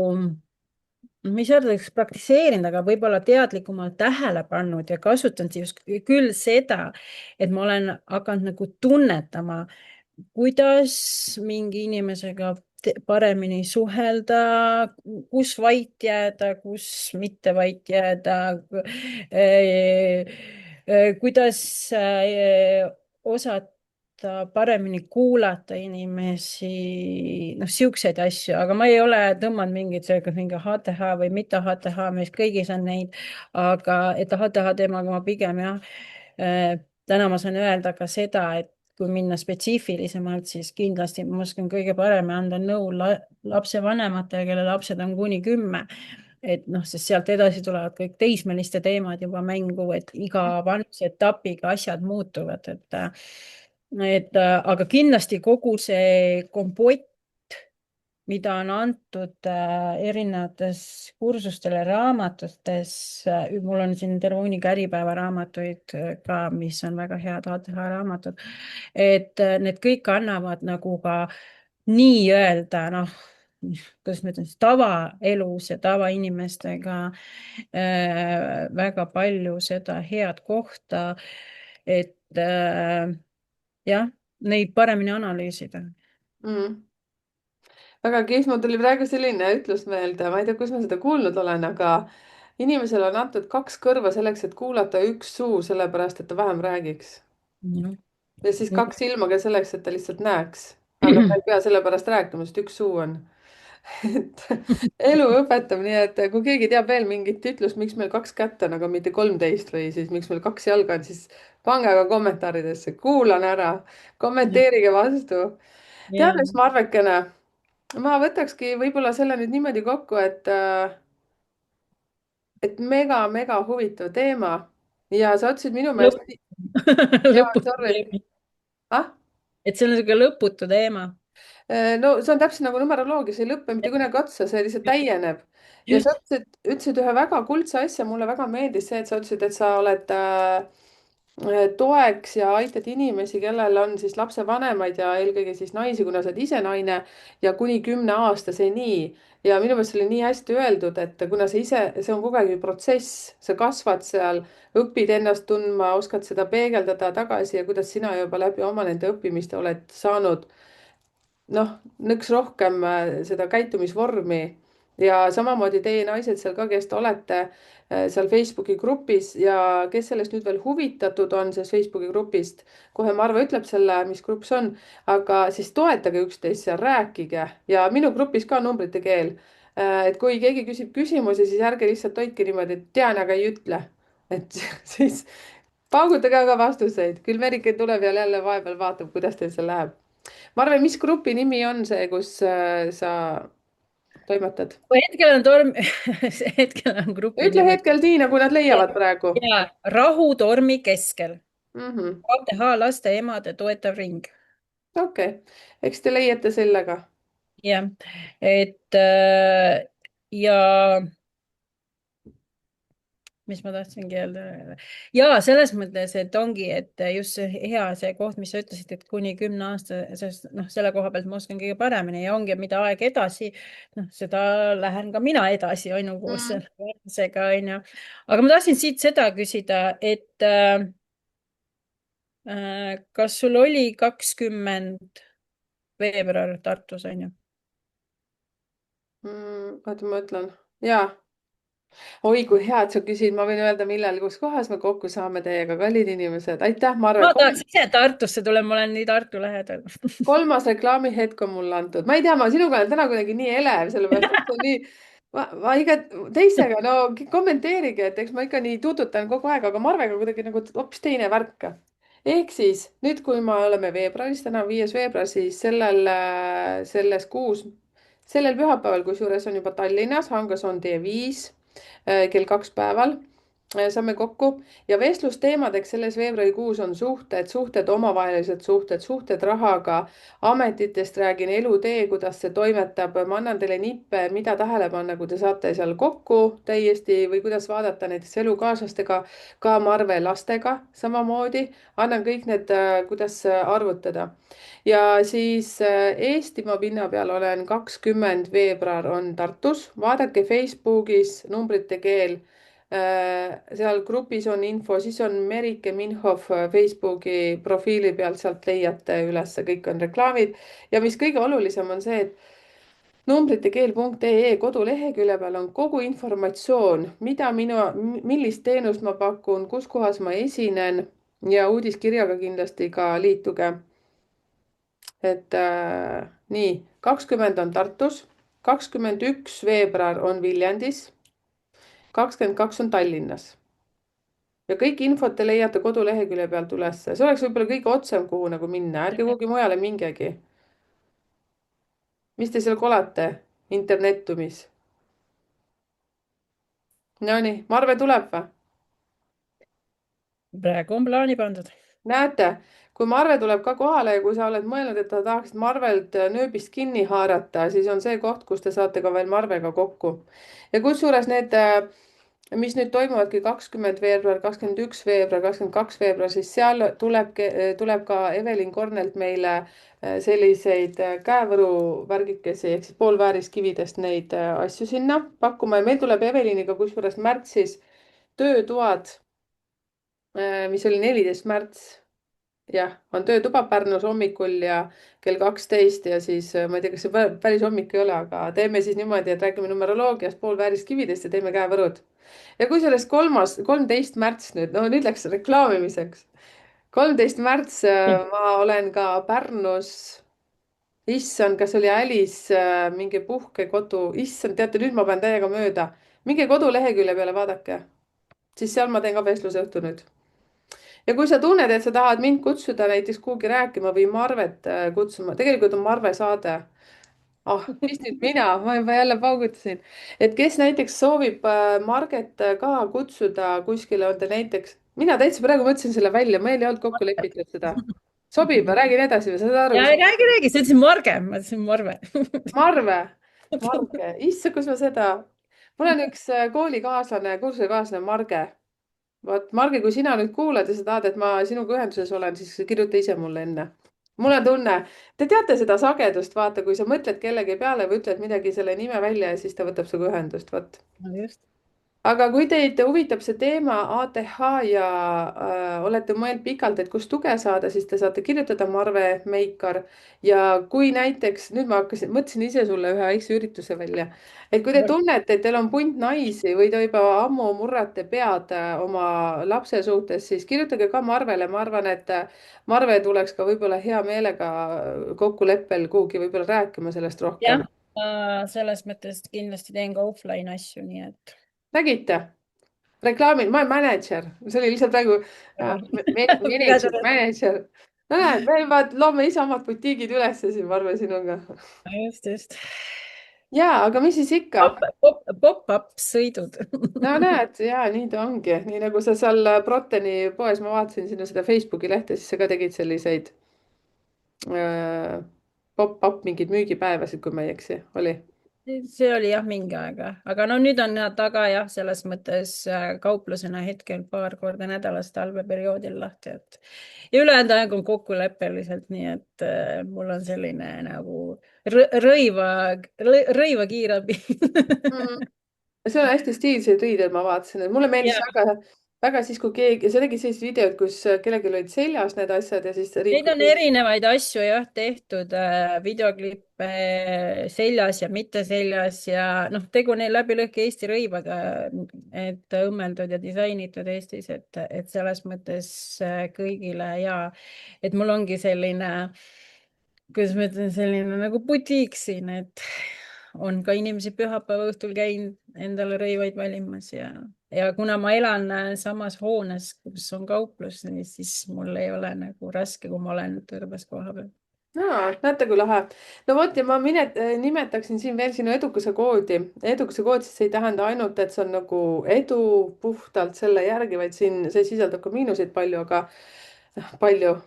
ma ei saa öelda, kas praktiseerinud, aga võib-olla teadlikumalt tähele pannud ja kasutanud just küll seda, et ma olen hakanud nagu tunnetama, kuidas mingi inimesega paremini suhelda, kus vait jääda, kus mitte vait jääda, kuidas osata paremini kuulata inimesi, noh, siukseid asju, aga ma ei ole tõmmanud mingit mingi HTH või mitte HTH, meist kõigis on neid, aga et HTH teemaga ma pigem jah, täna ma saan öelda ka seda, et kui minna spetsiifilisemalt, siis kindlasti ma oskan kõige paremini anda nõu lapsevanematele, kelle lapsed on kuni 10. et noh, sest sealt edasi tulevad kõik teismeliste teemad juba mängu, et iga vanuseetapiga asjad muutuvad, aga kindlasti kogu see kompott, mida on antud erinevates kursustel ja raamatutes. mul on siin terve hunnik Äripäeva raamatuid ka, mis on väga head ATH raamatud. et need kõik annavad nagu ka nii-öelda noh, kuidas ma ütlen siis, tavaelus ja tavainimestega väga palju seda head kohta, et jah, neid paremini analüüsida. Mm. väga kihvt, mul tuli praegu selline ütlus meelde, ma ei tea, kus ma seda kuulnud olen, aga inimesele on antud kaks kõrva selleks, et kuulata, üks suu sellepärast, et ta vähem räägiks. Jah. Ja siis kaks silma ka selleks, et ta lihtsalt näeks. aga ta ei pea sellepärast rääkima, sest üks suu on. et elu õpetab, nii et kui keegi teab veel mingit ütlust, miks meil kaks kätt on, aga mitte 13 või siis miks meil kaks jalga on, siis pange ka kommentaaridesse, kuulan ära, kommenteerige vastu. tead, ja mis Marvekene, ma võtakski võib-olla selle nüüd niimoodi kokku, et mega-mega huvitav teema ja sa ütlesid minu lõpp, meelest, jaa, lõputu sorry, teema, ah, et see on niisugune lõputu teema. no see on täpselt nagu numeroloogia, see ei lõpe mitte kunagi otsa, see lihtsalt täieneb. ja sa ütlesid ühe väga kuldse asja, mulle väga meeldis see, et sa ütlesid, et sa oled toeks ja aitad inimesi, kellel on siis lapsevanemaid ja eelkõige siis naisi, kuna sa oled ise naine ja kuni 10-aastaseni. ja minu meelest see oli nii hästi öeldud, et kuna sa ise, see on kogu aeg ju protsess, sa kasvad seal, õpid ennast tundma, oskad seda peegeldada tagasi ja kuidas sina juba läbi oma nende õppimiste oled saanud noh, nõks rohkem seda käitumisvormi ja samamoodi teie naised seal ka, kes te olete seal Facebooki grupis ja kes sellest nüüd veel huvitatud on sellest Facebooki grupist, kohe Marve ütleb selle, mis grupp see on, aga siis toetage üksteist seal, rääkige ja minu grupis ka numbrite keel. et kui keegi küsib küsimusi, siis ärge lihtsalt hoidke niimoodi, et tean, aga ei ütle. et siis paugutage aga vastuseid, küll Merike tuleb ja jälle vahepeal vaatab, kuidas teil seal läheb. Marve, mis grupi nimi on see, kus sa toimetad? hetkel on torm hetkel on grupi ütle nimi hetkel nii, nagu nad leiavad praegu. ja Rahu tormi keskel. Mhm. ATH laste emade toetav ring. okei, eks te leiate sellega. jah, et ja mis ma tahtsingi öelda? ja selles mõttes, et ongi, et just see hea see koht, mis sa ütlesid, et kuni 10 aasta, sest noh, selle koha pealt ma oskan kõige paremini ja ongi, mida aeg edasi, noh, seda lähen ka mina edasi, on ju, koos Mm. selle vanusega, on ju. aga ma tahtsin siit seda küsida, et kas sul oli 20 veebruar Tartus, on ju? Oota, ma ütlen. Jaa. Oi, kui hea, et sa küsid, ma võin öelda, millal, kus kohas me kokku saame teiega, kallid inimesed. aitäh, Marve. ma tahaks ise Tartusse tulla, ma olen nii Tartu lähedal. Kolmas reklaamihetk on mulle antud, ma ei tea, ma sinuga olen täna kuidagi nii elev, sellepärast et see on nii, ma iga teistega, no kommenteerige, et eks ma ikka nii tuututan kogu aeg, aga Marvega kuidagi nagu hoopis teine värk. ehk siis nüüd, kui me oleme veebruaris, täna on 5. veebruar, siis selles kuus, sellel pühapäeval, kusjuures on juba Tallinnas, Hangas on T5 kell 2 päeval saame kokku ja vestlusteemadeks selles veebruarikuus on suhted, suhted, omavahelised suhted, suhted rahaga, ametitest räägin, elutee, kuidas see toimetab, ma annan teile nippe, mida tähele panna, kui te saate seal kokku täiesti või kuidas vaadata näiteks elukaaslastega, ka Marve lastega samamoodi, annan kõik need, kuidas arvutada. ja siis Eestimaa pinna peal olen 20. veebruar on Tartus, vaadake Facebookis numbrite keel seal grupis on info, siis on Merike Minhoff Facebooki profiili pealt, sealt leiate ülesse, kõik on reklaamid. ja mis kõige olulisem on see, et numbritekeel.ee kodulehekülje peal on kogu informatsioon, mida millist teenust ma pakun, kus kohas ma esinen ja uudiskirjaga kindlasti ka liituge. et nii, 20 on Tartus, 21. veebruar on Viljandis, 22 on Tallinnas ja kõik infot te leiate kodulehekülje pealt ülesse, see oleks võib-olla kõige otsem, kuhu nagu minna, ärge kuhugi mujale mingegi. mis te seal kolate internetumis? Nonii, Marve tuleb või? praegu on plaani pandud. näete, kui Marve tuleb ka kohale ja kui sa oled mõelnud, et sa tahaksid Marvelt nööbist kinni haarata, siis on see koht, kus te saate ka veel Marvega kokku. ja kusjuures need, mis nüüd toimuvadki 20. veebruar, 21. veebruar, 22. veebruar, siis seal tuleb ka Evelin Kornelt meile selliseid käevõruvärgikesi ehk siis poolvääriskividest neid asju sinna pakkuma ja meil tuleb Eveliniga kusjuures märtsis töötoad, mis oli 14. märts. jah, on töötuba Pärnus hommikul ja kell 12 ja siis ma ei tea, kas see päris hommik ei ole, aga teeme siis niimoodi, et räägime numeroloogiast, poolvääriskividest ja teeme käevõrud. ja kusjuures 13. märts nüüd, no nüüd läks reklaamimiseks. 13. märts ma olen ka Pärnus. issand, kas oli Alice mingi puhkekodu, issand, teate, nüüd ma pean täiega mööda. minge kodulehekülje peale, vaadake, siis seal ma teen ka vestlusõhtu nüüd. ja kui sa tunned, et sa tahad mind kutsuda näiteks kuhugi rääkima või Marvet kutsuma, tegelikult on Marve saade. ah, mis nüüd mina, ma juba jälle paugutasin, et kes näiteks soovib Marget ka kutsuda kuskile, on ta näiteks, mina täitsa praegu mõtlesin selle välja, meil ei olnud kokku lepitud seda. sobib, räägin edasi või, saad aru? ja räägi, sa ütlesid Marge, ma ütlesin Marve. Marve, Marge, issand, kus ma seda, mul on üks koolikaaslane, kursusekaaslane Marge. vot, Marge, kui sina nüüd kuulad ja sa tahad, et ma sinuga ühenduses olen, siis kirjuta ise mulle enne. mul on tunne, te teate seda sagedust, vaata, kui sa mõtled kellegi peale või ütled midagi selle nime välja ja siis ta võtab sinuga ühendust, vot. no just. aga kui teid huvitab see teema ATH ja olete mõelnud pikalt, et kust tuge saada, siis te saate kirjutada Marve Meikar. ja kui näiteks nüüd ma mõtlesin ise sulle ühe väikse ürituse välja, et kui te tunnete, et teil on punt naisi või te juba ammu murrate pead oma lapse suhtes, siis kirjutage ka Marvele, ma arvan, et Marve tuleks ka võib-olla hea meelega kokkuleppel kuhugi võib-olla rääkima sellest jah, rohkem. selles mõttes kindlasti teen ka offline asju, nii et. nägite? reklaamil, ma olen mänedžer, see oli lihtsalt praegu mänedžer. no näed, me juba loome ise omad butiigid ülesse siin, Varve, sinuga. just. ja, aga mis siis ikka? Pop-up sõidud. no näed, ja nii ta ongi, nii nagu sa seal Broteni poes, ma vaatasin sinu seda Facebooki lehte, siis sa ka tegid selliseid äh, pop-up mingeid müügipäevasid, kui ma ei eksi, oli? see oli jah mingi aeg, aga no nüüd on nad taga jah, selles mõttes kauplusena hetkel paar korda nädalas talveperioodil lahti, et ja ülejäänud aeg on kokkuleppeliselt, nii et mul on selline nagu rõiva, rõiva kiirabi. Mm. Seal on hästi stiilseid riideid, ma vaatasin, et mulle meeldis ja väga, väga siis, kui keegi, sa tegid sellised videod, kus kellelgi olid seljas need asjad ja siis riik. neid on erinevaid asju jah tehtud, videoklippe seljas ja mitte seljas ja noh, tegu on läbi lõhki Eesti rõivaga, et õmmeldud ja disainitud Eestis, et selles mõttes kõigile ja et mul ongi selline, kuidas ma ütlen, selline nagu butiik siin, et on ka inimesi pühapäeva õhtul käinud endale rõivaid valimas ja kuna ma elan samas hoones, kus on kauplus, siis mul ei ole nagu raske, kui ma olen Tõrbes kohapeal. Näete, kui lahe. No vot ja ma nimetaksin siin veel sinu edukuse koodi. edukuse kood siis ei tähenda ainult, et see on nagu edu puhtalt selle järgi, vaid siin see sisaldab ka miinuseid palju, aga palju,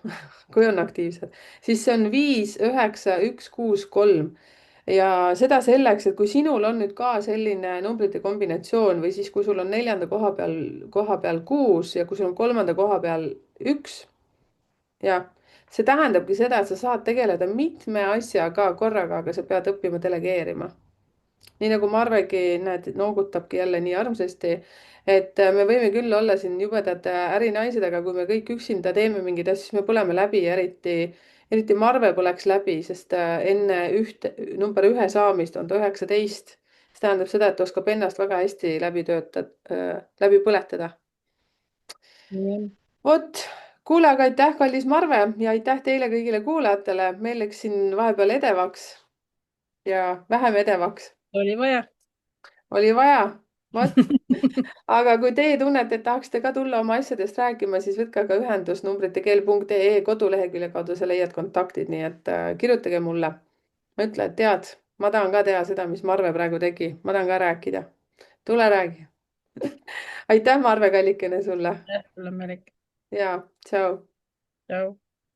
kui on aktiivsed, siis see on 5, 9, 1, 6, 3 ja seda selleks, et kui sinul on nüüd ka selline numbrite kombinatsioon või siis, kui sul on neljanda koha peal 6 ja kui sul on kolmanda koha peal 1. jah, see tähendabki seda, et sa saad tegeleda mitme asjaga korraga, aga sa pead õppima delegeerima. nii nagu Marvegi, näed, noogutabki jälle nii armsasti, et me võime küll olla siin jubedad ärinaised, aga kui me kõik üksinda teeme mingeid asju, siis me põleme läbi ja eriti Marve põleks läbi, sest enne number 1 saamist on ta 19. see tähendab seda, et ta oskab ennast väga hästi läbi põletada. Nii. Vot, kuule, aga aitäh, kallis Marve ja aitäh teile kõigile kuulajatele. Meil läks siin vahepeal edevaks ja vähem edevaks. oli vaja. Oli vaja. Vot, aga kui teie tunnete, et tahaksite ka tulla oma asjadest rääkima, siis võtke aga ühendust numbritекeel.ee kodulehekülje kaudu, sa leiad kontaktid, nii et kirjutage mulle. ma ütlen, et tead, ma tahan ka teha seda, mis Marve praegu tegi, ma tahan ka rääkida. tule räägi. aitäh, Marve, kallikene sulle Sulle, Merike. ja tšau. Tšau.